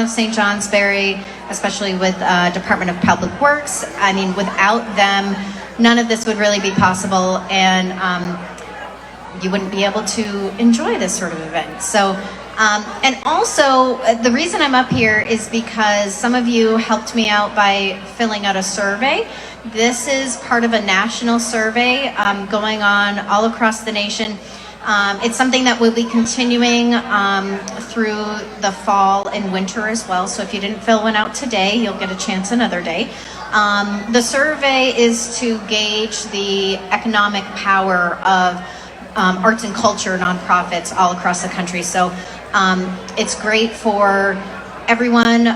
of St. Johnsbury, especially with Department of Public Works. I mean, without them, none of this would really be possible, and you wouldn't be able to enjoy this sort of event. So, and also, the reason I'm up here is because some of you helped me out by filling out a survey. This is part of a national survey going on all across the nation. It's something that will be continuing through the fall and winter as well. So if you didn't fill one out today, you'll get a chance another day. The survey is to gauge the economic power of arts and culture nonprofits all across the country. So it's great for everyone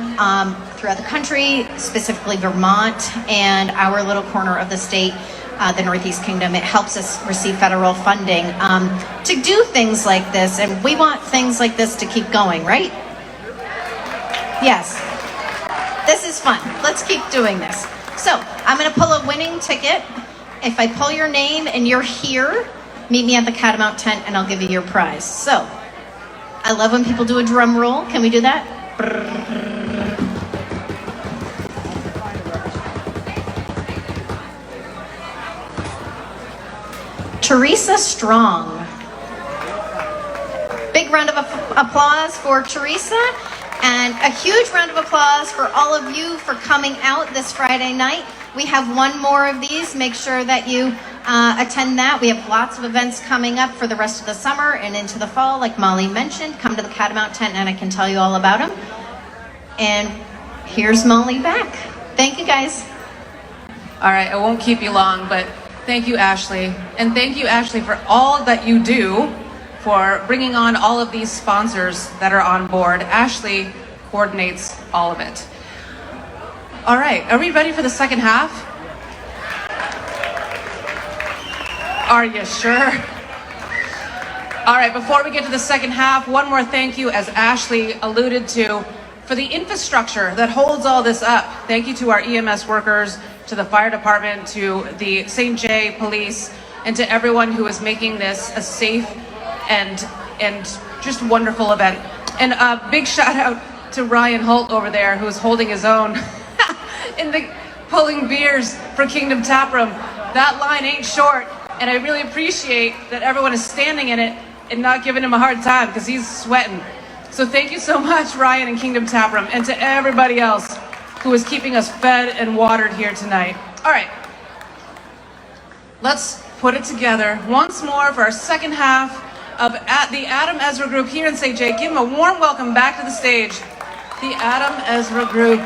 throughout the country, specifically Vermont and our little corner of the state, the Northeast Kingdom. It helps us receive federal funding to do things like this, and we want things like this to keep going, right? Yes. This is fun. Let's keep doing this. So I'm going to pull a winning ticket. If I pull your name and you're here, meet me at the Catamount tent and I'll give you your prize. So I love when people do a drum roll. Can we do that? Teresa Strong. Big round of applause for Teresa, and a huge round of applause for all of you for coming out this Friday night. We have one more of these. Make sure that you attend that. We have lots of events coming up for the rest of the summer and into the fall, like Molly mentioned. Come to the Catamount tent and I can tell you all about them. And here's Molly back. Thank you, guys. All right, I won't keep you long, but thank you, Ashley. And thank you, Ashley, for all that you do for bringing on all of these sponsors that are on board. Ashley coordinates all of it. All right, are we ready for the second half? Are you sure? All right, before we get to the second half, one more thank you, as Ashley alluded to, for the infrastructure that holds all this up. Thank you to our EMS workers, to the fire department, to the St. J police, and to everyone who is making this a safe and just wonderful event. And a big shout out to Ryan Holt over there, who's holding his own in the pulling beers for Kingdom Taproom. That line ain't short, and I really appreciate that everyone is standing in it and not giving him a hard time, because he's sweating. So thank you so much, Ryan and Kingdom Taproom, and to everybody else who is keeping us fed and watered here tonight. All right, let's put it together once more for our second half of the Adam Ezra Group here in St. J. Give them a warm welcome back to the stage, the Adam Ezra Group.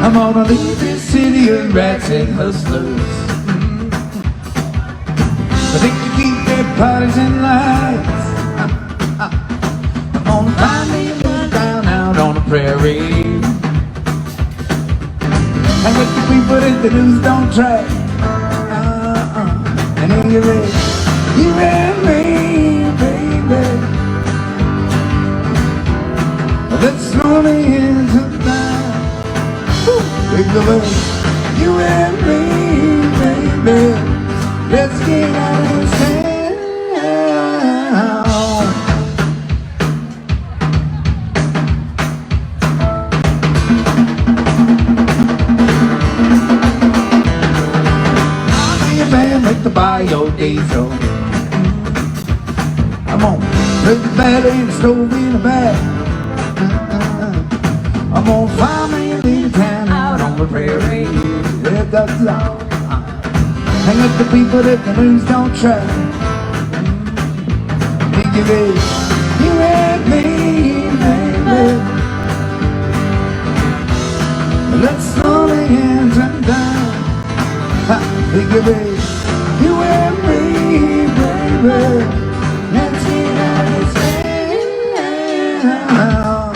I'm gonna leave this city of rats and hustlers. But they can keep their parties and lights. I'm gonna find me a little town out on the prairie, and with the people that the news don't track. And then you're ready, you and me, baby. Let's throw me into the night. Take the way, you and me, baby. Let's get out of this town. I'll be a man with the bio diesel. I'm on put the bed in the stove in the back. I'm gonna find me a little town out on the prairie. Yeah, that's all. Hang with the people that the news don't track. Think of it, you and me, baby. Let's slowly enter down. Ha, baby, you and me, baby. Let's get out of this town.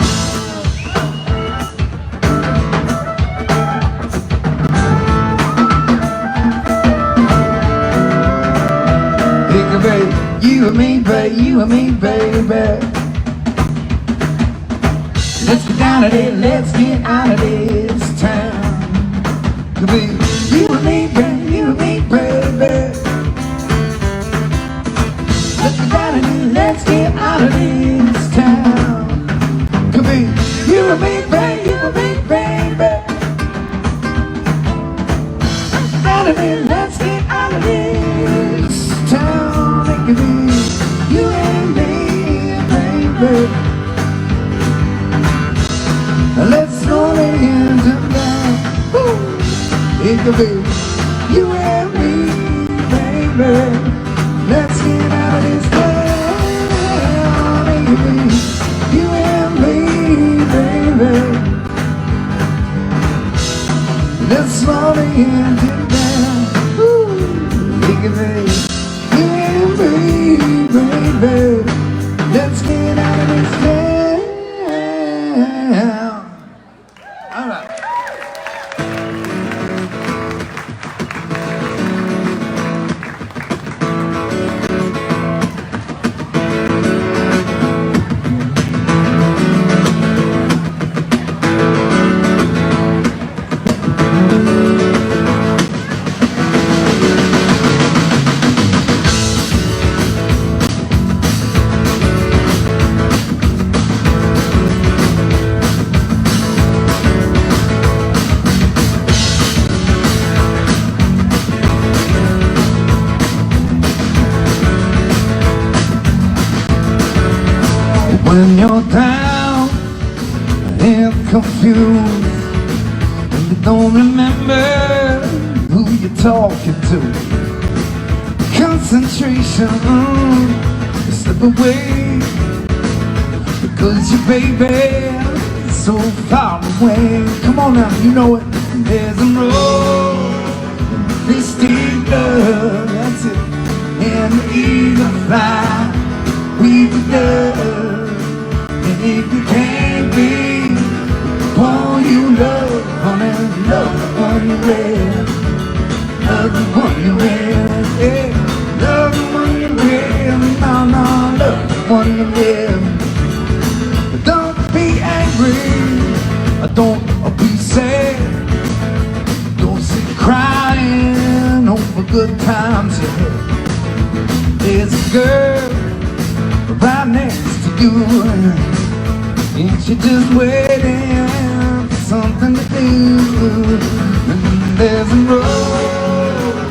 Baby, you and me, baby, you and me, baby. Let's get down to there, let's get out of this town. Baby, you and me, baby, you and me, baby. Let's get down to there, let's get out of this town. Baby, you and me, baby, you and me, baby. Let's get down to there, let's get out of this town. It could be you and me, baby. Let's slowly enter down. It could be you and me, baby. Let's get out of this town. It could be you and me, baby. Let's slowly enter down. It could be you and me, baby. Let's get out of this town. All right. When you're down and confused and you don't remember who you're talking to, concentration slip away because your baby is so far away. Come on now, you know it. There's a road, this deep love, that's it, and the eagle fly with the dove. And if you can't be the one you love, honey, love the one you wear. Love the one you wear, yeah. Love the one you wear, no, no, love the one you wear. But don't be angry, don't be sad. Don't sit crying over good times you had. There's a girl right next to you, and she's just waiting for something to do. And there's a rose,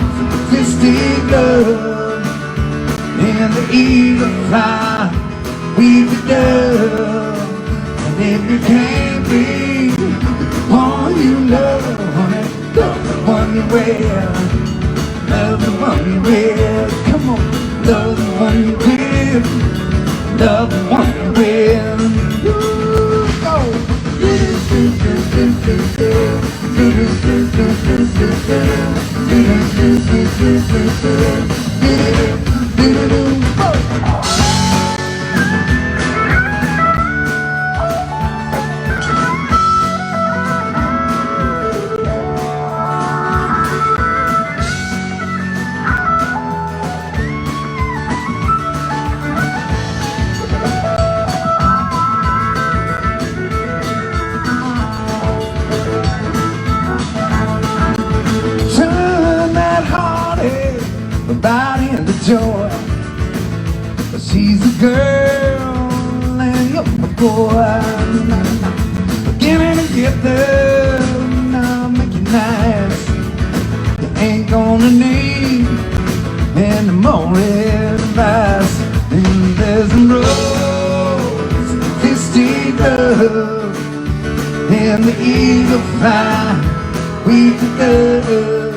fisted love, and the eagle fly with the dove. And if you can't be the one you love, honey, love the one you wear. Love the one you wear. Come on, love the one you wear. Love the one you wear. Go! About into joy. She's a girl and you're a boy. Beginning to get there, now make it nice. You ain't gonna need any more advice. And there's a rose, fisted love, and the eagle fly with the dove.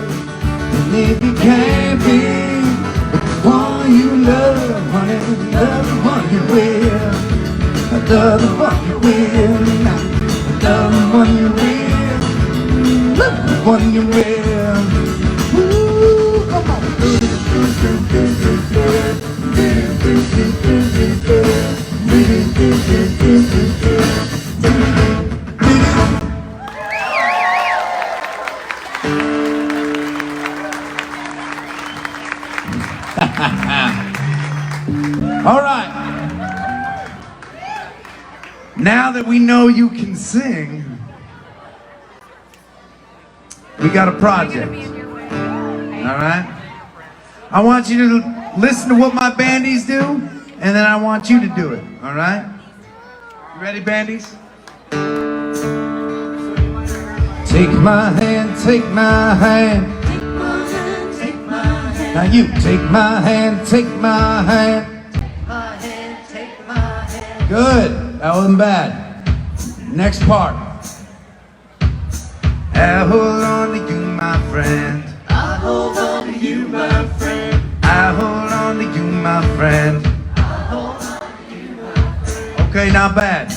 And if you can't be the one you love, honey, love the one you wear. Love the one you wear. Love the one you wear. one you wear. Ooh, come on. All right. Now that we know you can sing, we got a project. All right? I want you to listen to what my bandies do, and then I want you to do it. All right? You ready, bandies? Take my hand, take my hand. Take my hand, take my hand. Now you take my hand, take my hand. Take my hand, take my hand. Good. That wasn't bad. Next part. I hold on to you, my friend. I hold on to you, my friend. I hold on to you, my friend. I hold on to you, my friend. Okay, not bad.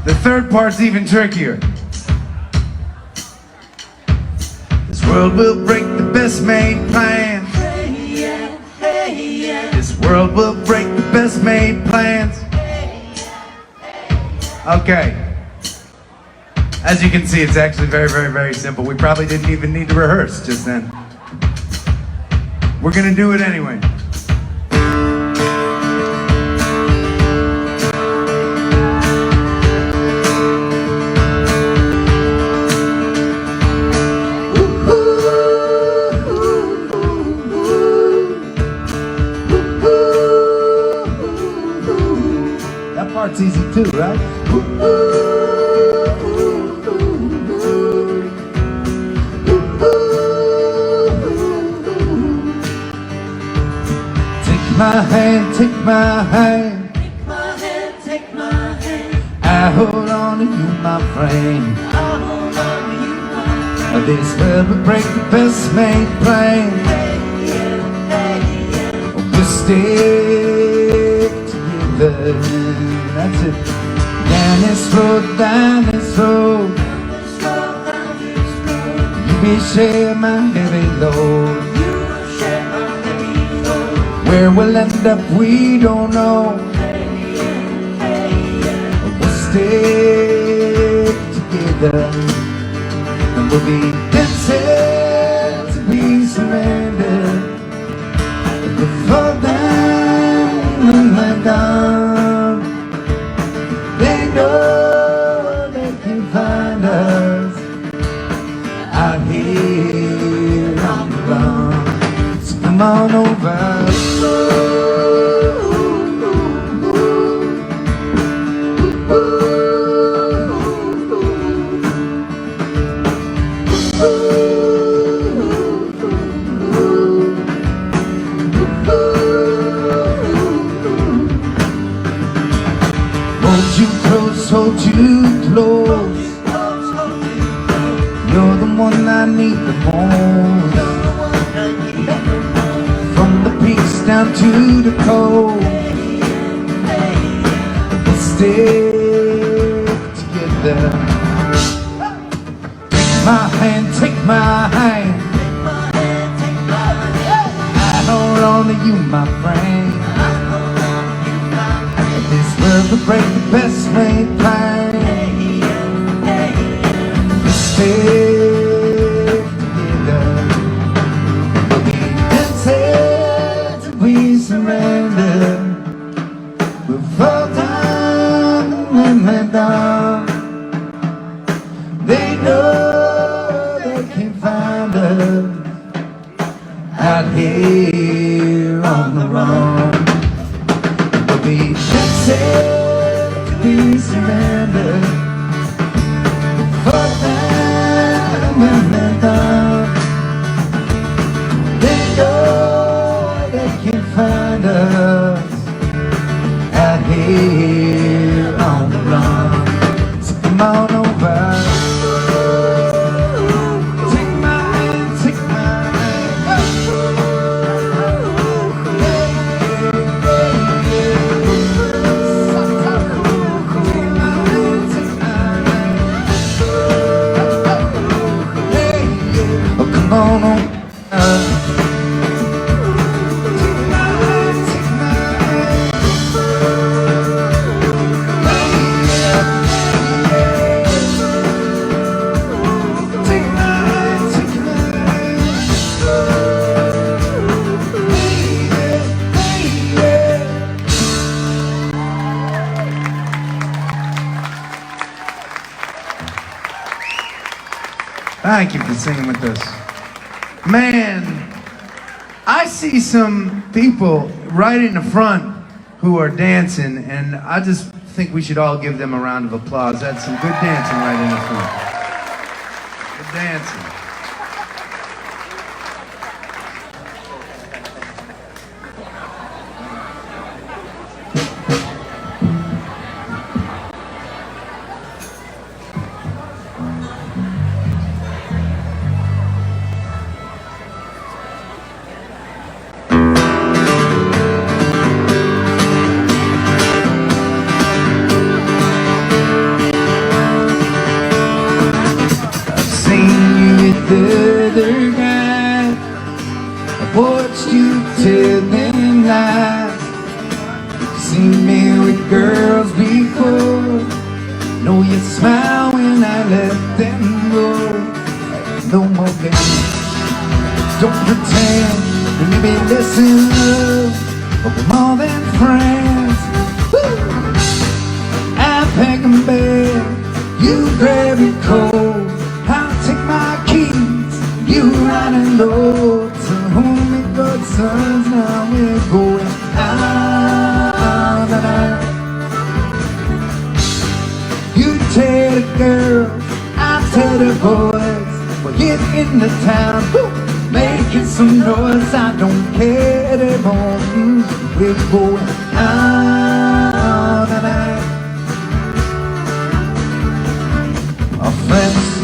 The third part's even trickier. This world will break the best made plans. Hey, yeah, hey, yeah. This world will break the best made plans. Hey, yeah, hey, yeah. Okay. As you can see, it's actually very, very, very simple. We probably didn't even need to rehearse just then. We're gonna do it anyway. That part's easy too, right? My hand, take my hand. Take my hand, take my hand. I hold on to you, my friend. I hold on to you, my friend. This world will break the best made plan. Hey, yeah, hey, yeah. We'll stick together. That's it. Down this road, down this road. Down this road, down this road. You be share my heavy load. Where we'll end up, we don't know. We'll stick together, and we'll be dancing to be surrendered. We'll fall down and lie down. They know they can find us out here on the run. So come on over. Hold you close. You're the one I need the most. From the peaks down to the coast, we'll stick together. Take my hand, take my hand. I hold on to you, my friend. This world will break the best made plan. We stay together. We dancing till we surrender. We'll fall down and lay down. They know they can find us out here on the run. We dancing to be surrendered. For them and then down. They know they can find us out here on the run. So come on over. Take my hand, take my hand. Take my hand, take my Thank you for singing with us. Man, I see some people right in the front who are dancing, and I just think we should all give them a round of applause. That's some good dancing right in the front. Good dancing.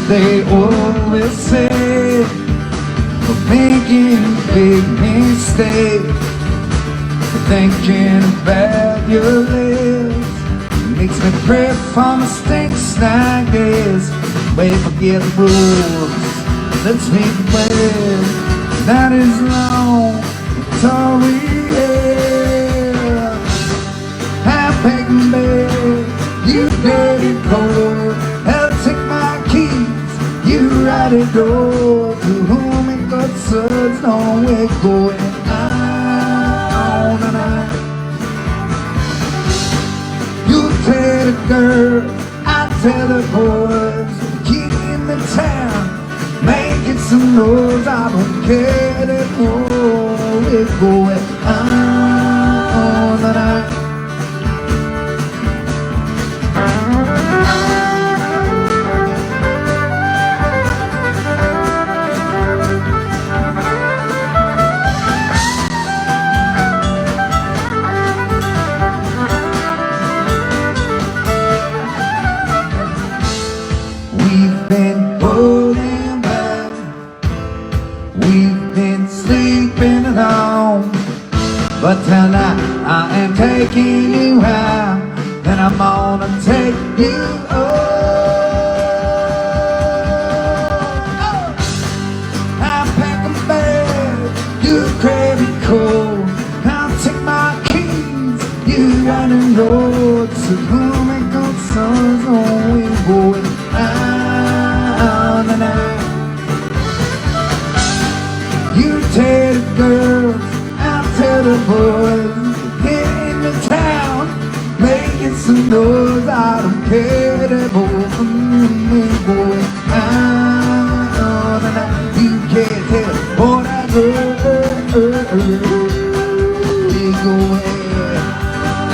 They always say we're making a big mistake. Thinking about your lips makes me pray for mistakes like this. We forget the rules, let's make it well. That is long, it's all we have. Happy bed, you get it cold. I'll take my keys. You ride it door to whom it got such long way going on and on. You tell the girl, I tell the boys, keep in the town, making some noise. I don't care anymore. We're going on and on. But tonight I am taking you out, then I'm gonna take you I pack a bag, you crave it cold. I'll take my keys, you run and roll. So who make good sons on we going out and out. You tell the girls, tell the boys, here in the town, making some noise. I don't care anymore. We're going out and out. You can't tell what I love. We're going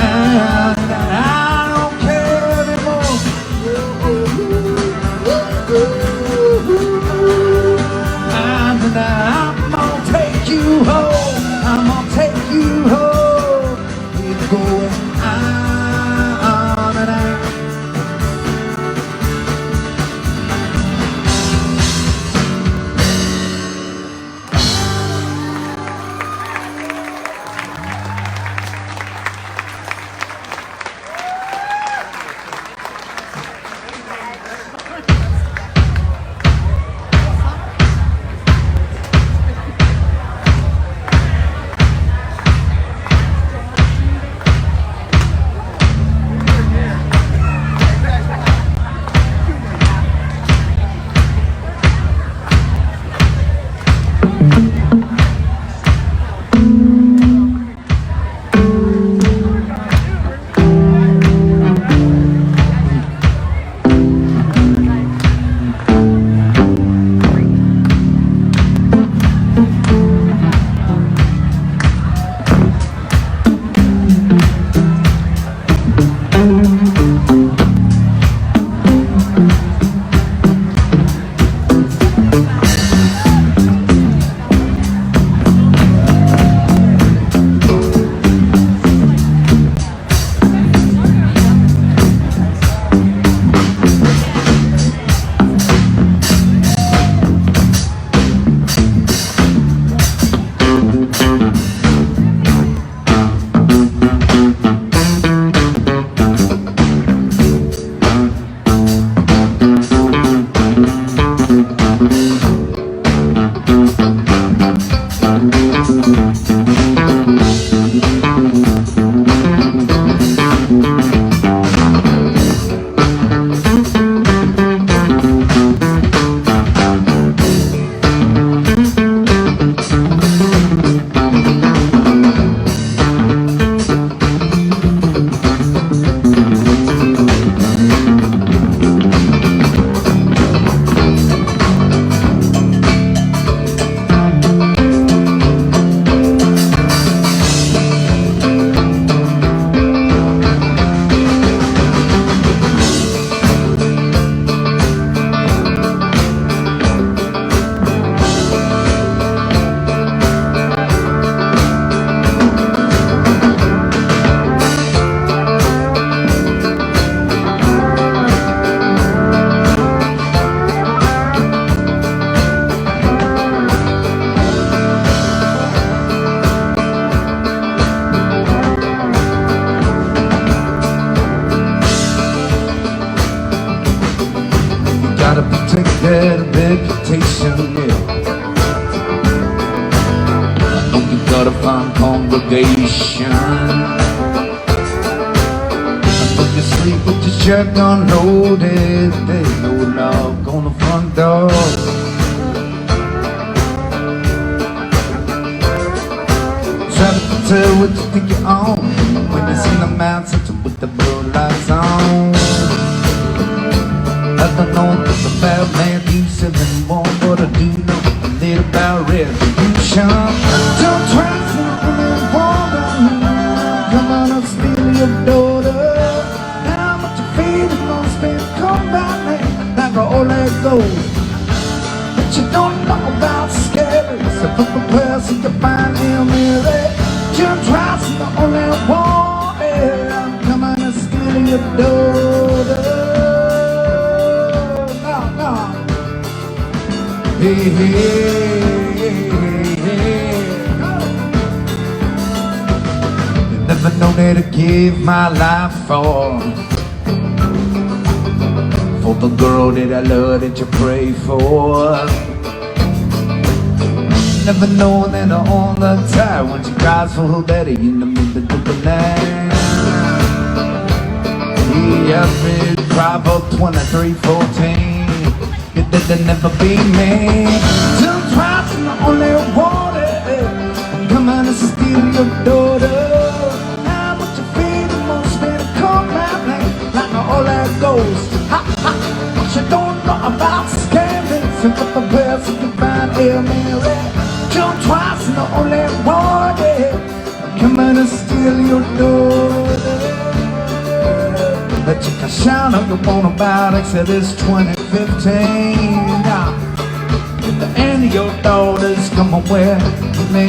out and out. I don't care anymore. I'm gonna take you home. I'm gonna take you home. We're going out and out. round congregation. Put you sleep with your shirt unloaded. There's no lock on the front door. Try to tell what you think you own when you see the man sitting with the blue lights on. I don't know what the bad man do, 7-1, but I do know a little about revolution. Don't try to water, come on and steal your daughter. How much you feed it must be come by me, like all that gold. But you don't know about scary, so put the person you find him in it. Don't try to the only one, come on and steal your daughter. Hey, hey, hey, hey. You never know that I give my life for the girl that I love that you pray for. Never know that I on the tide when she cries for her daddy in the middle of the night. Yeah, I've been cry for 23:14. That'll never be me. Don't try to the only water. Come on and steal your daughter. How much you feel the most man come at me like all that goes. Ha ha. But you don't know about scamming. So put the best you can find here, Mary. Don't try to the only water. Come on and steal your daughter. That you can shout out your phone about Exodus 20:15. Now, at the end of your daughters come away with me.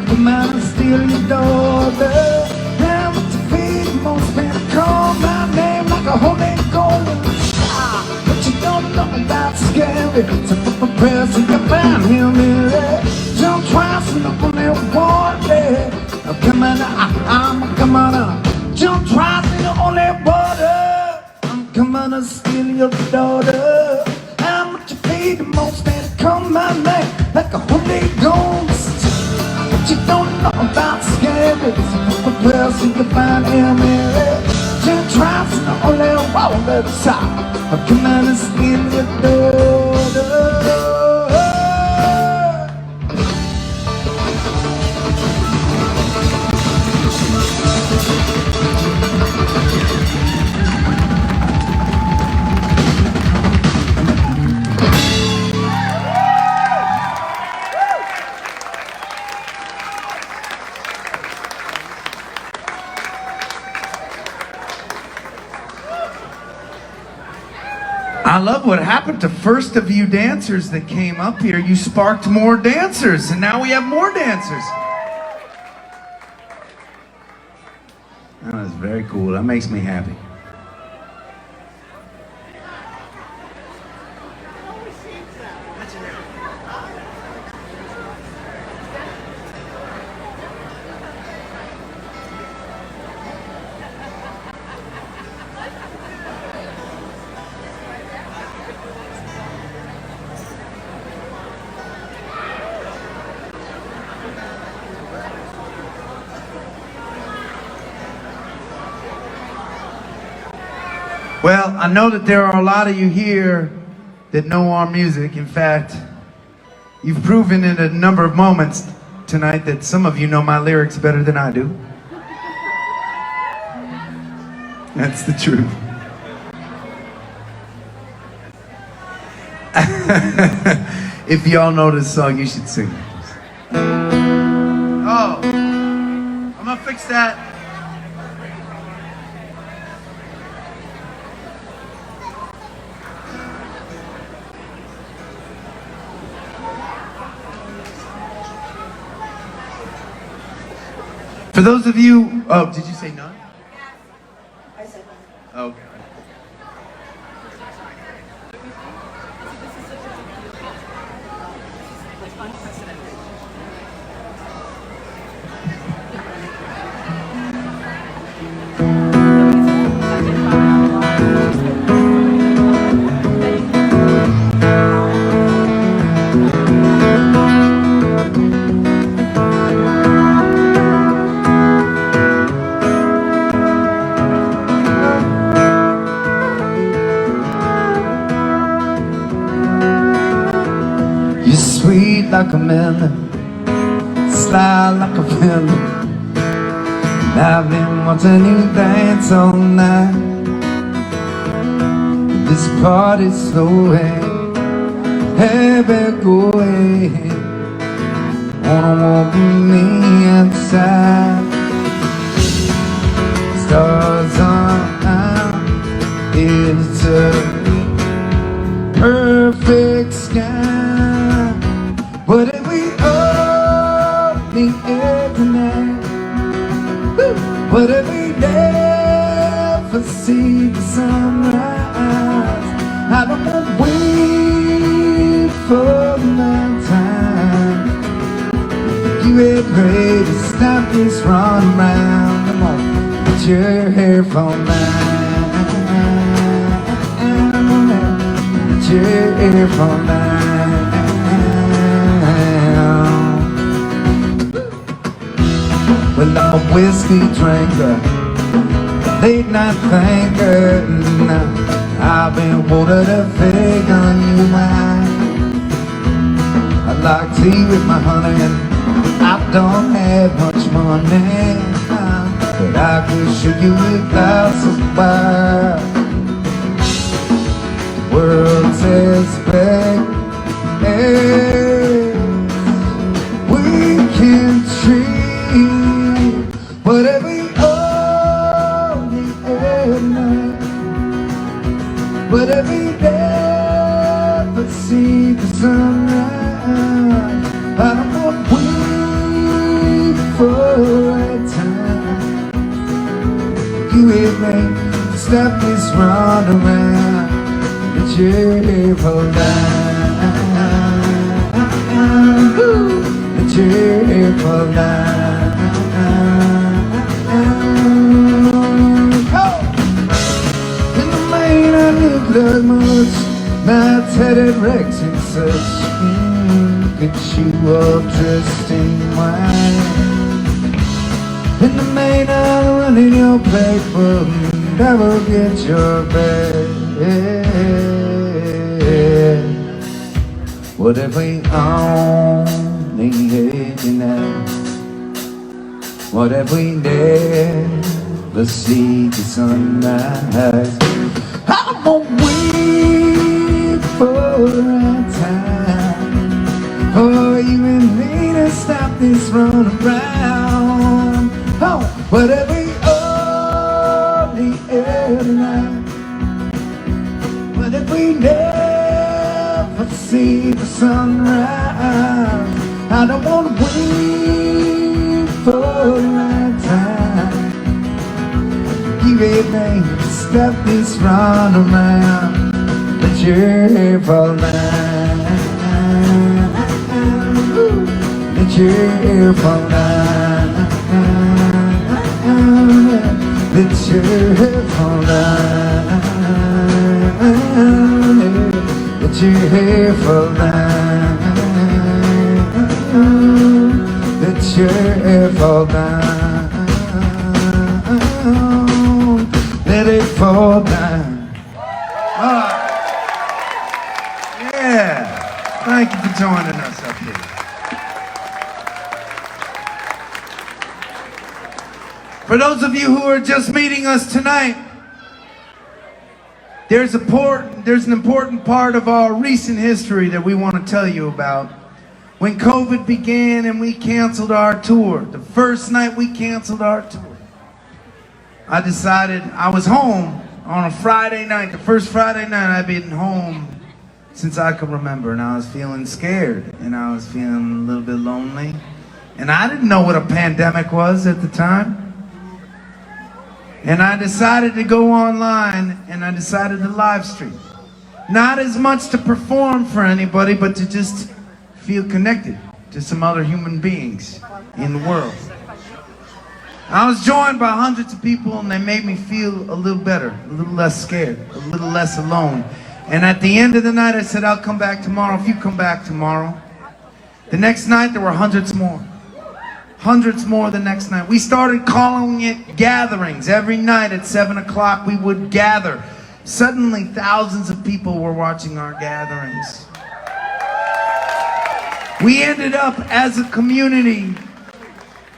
Come out and steal your daughter. How much you feed most men call my name like a holy golden star. But you don't know about scary. So put the prayers and you find him in it. Don't try to look on that water. Come on, I'm coming up. Don't try to look on that water. I'm coming to steal your daughter. How much you feed most men call my name like a holy ghost. You don't know about scary. So put the prayers you can find him in it. Don't try to the only one at the top. Come on and steal your daughter. I love what happened to first of you dancers that came up here. You sparked more dancers, and now we have more dancers. That was very cool. That makes me happy. Well, I know that there are a lot of you here that know our music. In fact, you've proven in a number of moments tonight that some of you know my lyrics better than I do. That's the truth. If y'all know this song, you should sing it. Oh, I'm gonna fix that. For those of you, oh, did you say none? Okay. You're sweet like a melon, sly like a villain. And I've been watching you dance all night. This party's slowing, heavy going. Wanna walk with me outside. Stars are out, it's a perfect sky. What if we only air tonight? Woo! What if we never see the sunrise? I don't want to wait for my time. You ain't ready to stop this run around. Come on, put your hair for mine. Put your hair for mine. Well, I'm a whiskey drinker, late night thinker. Now I've been wanting to fake on you, man. I like tea with my honey, and I don't have much money, but I could show you a glass of wine. The world says back, we can treat. But if we only at night, but if we never see the sunrise, I don't want to wait for the right time. You and me to stop this run around. Let your hair fall down. Let your hair fall down. That much nights headed wrecks and such. Get you all dressed in white. In the main aisle running your plate, but never get your bed. What if we only had tonight? What if we never see the sunrise? I won't wait for the right time for you and me to stop this run around. Oh, what if we only air tonight? What if we never see the sunrise? I don't want to wait for the right time. You and me to stop this run around. Let your hair fall down. Let your hair fall down. Let your hair fall down. Let your hair fall down. Let your hair fall down. Let it fall down. All right. Yeah. Thank you for joining us up here. For those of you who are just meeting us tonight, there's an important part of our recent history that we want to tell you about. When COVID began and we canceled our tour, the first night we canceled our tour, I decided I was home on a Friday night, the first Friday night I'd been home since I could remember, and I was feeling scared, and I was feeling a little bit lonely, and I didn't know what a pandemic was at the time. And I decided to go online and I decided to live stream. Not as much to perform for anybody, but to just feel connected to some other human beings in the world. I was joined by hundreds of people and they made me feel a little better, a little less scared, a little less alone. And at the end of the night I said, I'll come back tomorrow if you come back tomorrow. The next night there were hundreds more. Hundreds more the next night. We started calling it gatherings. Every night at 7 o'clock we would gather. Suddenly thousands of people were watching our gatherings. We ended up as a community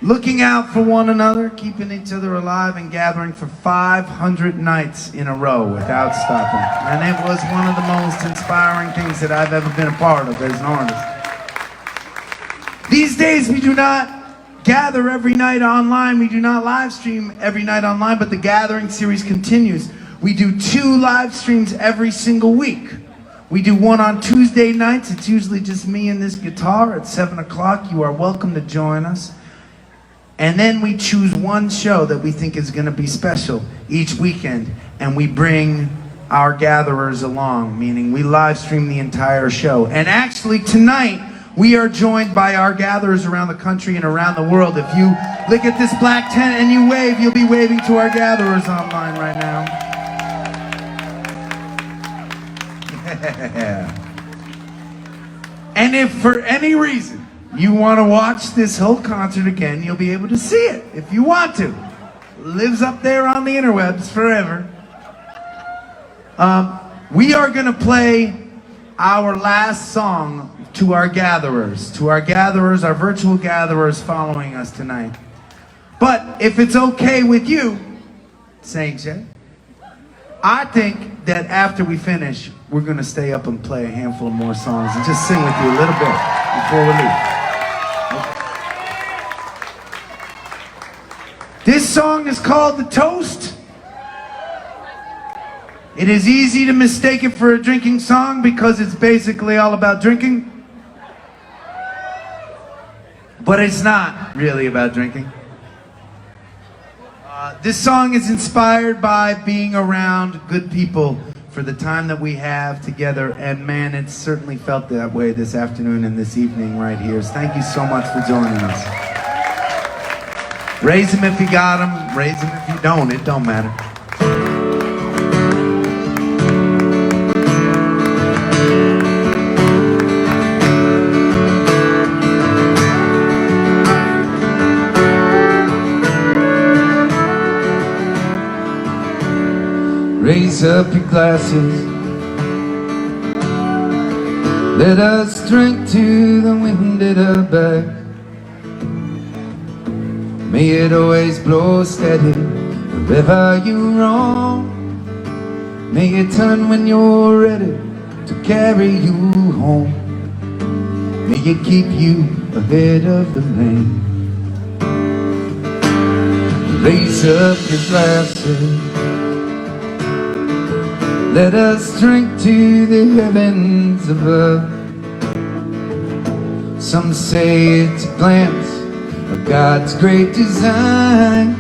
looking out for one another, keeping each other alive, and gathering for 500 nights in a row without stopping. And it was one of the most inspiring things that I've ever been a part of as an artist. These days we do not gather every night online. We do not live stream every night online, but the gathering series continues. We do 2 live streams every single week. We do one on Tuesday nights. It's usually just me and this guitar at 7 o'clock. You are welcome to join us. And then we choose one show that we think is going to be special each weekend, and we bring our gatherers along, meaning we live stream the entire show. And actually tonight, we are joined by our gatherers around the country and around the world. If you look at this black tent and you wave, you'll be waving to our gatherers online right now. Yeah. And if for any reason you want to watch this whole concert again, you'll be able to see it if you want to. Lives up there on the interwebs forever. We are going to play our last song to our gatherers, our virtual gatherers following us tonight. But if it's okay with you, Saint Jay, I think that after we finish, we're going to stay up and play a handful of more songs and just sing with you a little bit before we leave. This song is called The Toast. It is easy to mistake it for a drinking song because it's basically all about drinking. But it's not really about drinking. This song is inspired by being around good people for the time that we have together. And man, it's certainly felt that way this afternoon and this evening right here. So thank you so much for joining us. Raise them if you got them, raise them if you don't, it don't matter. Raise up your glasses. Let us drink to the wind at our back. May it always blow steady wherever you roam. May it turn when you're ready to carry you home. May it keep you ahead of the rain. Raise up your glasses. Let us drink to the heavens above. Some say it's a glance of God's great design.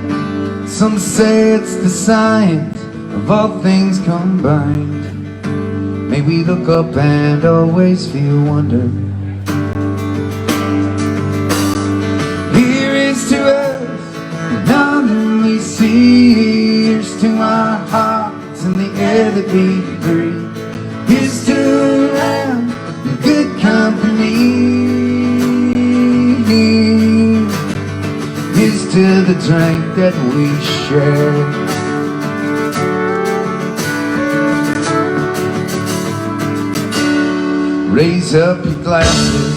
Some say it's the science of all things combined. May we look up and always feel wonder. Here is to us none that we see. Here's to our hearts and the air that we breathe. Here's to them, good company. Here's to the drink that we share. Raise up your glasses.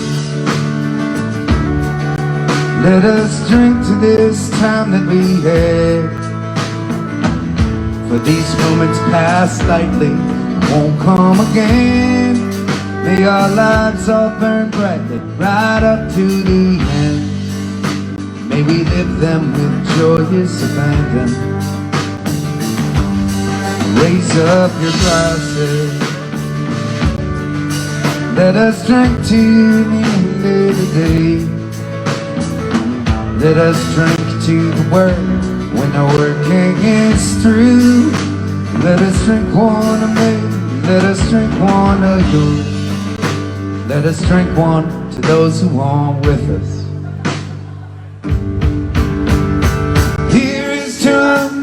Let us drink to this time that we had. For these moments pass lightly, won't come again. May our lives all burn brightly, right up to the end. May we live them with joyous abandon. Raise up your glasses. Let us drink to the end of the day. Let us drink to the word When the working is through, let us drink one of me, let us drink one of you. Let us drink one to those who aren't with us. Here is to us,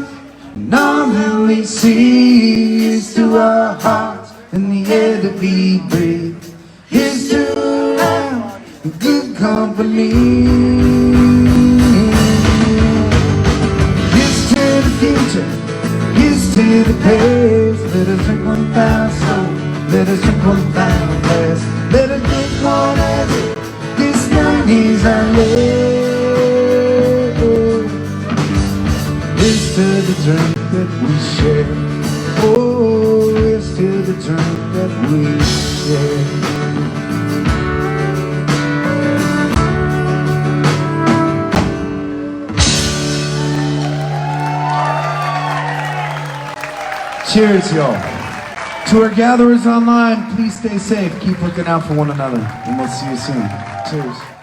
and all that we see is to our hearts and the air that we breathe. Here's to have good company. Here's to the future, here's to the past. Let us drink one fast soul, let us drink one fast glass. Let us drink one as this night is our last. Here's to the drink that we share. Oh, here's to the drink that we share. Cheers, y'all. To our gatherers online, please stay safe. Keep looking out for one another. And we'll see you soon. Cheers.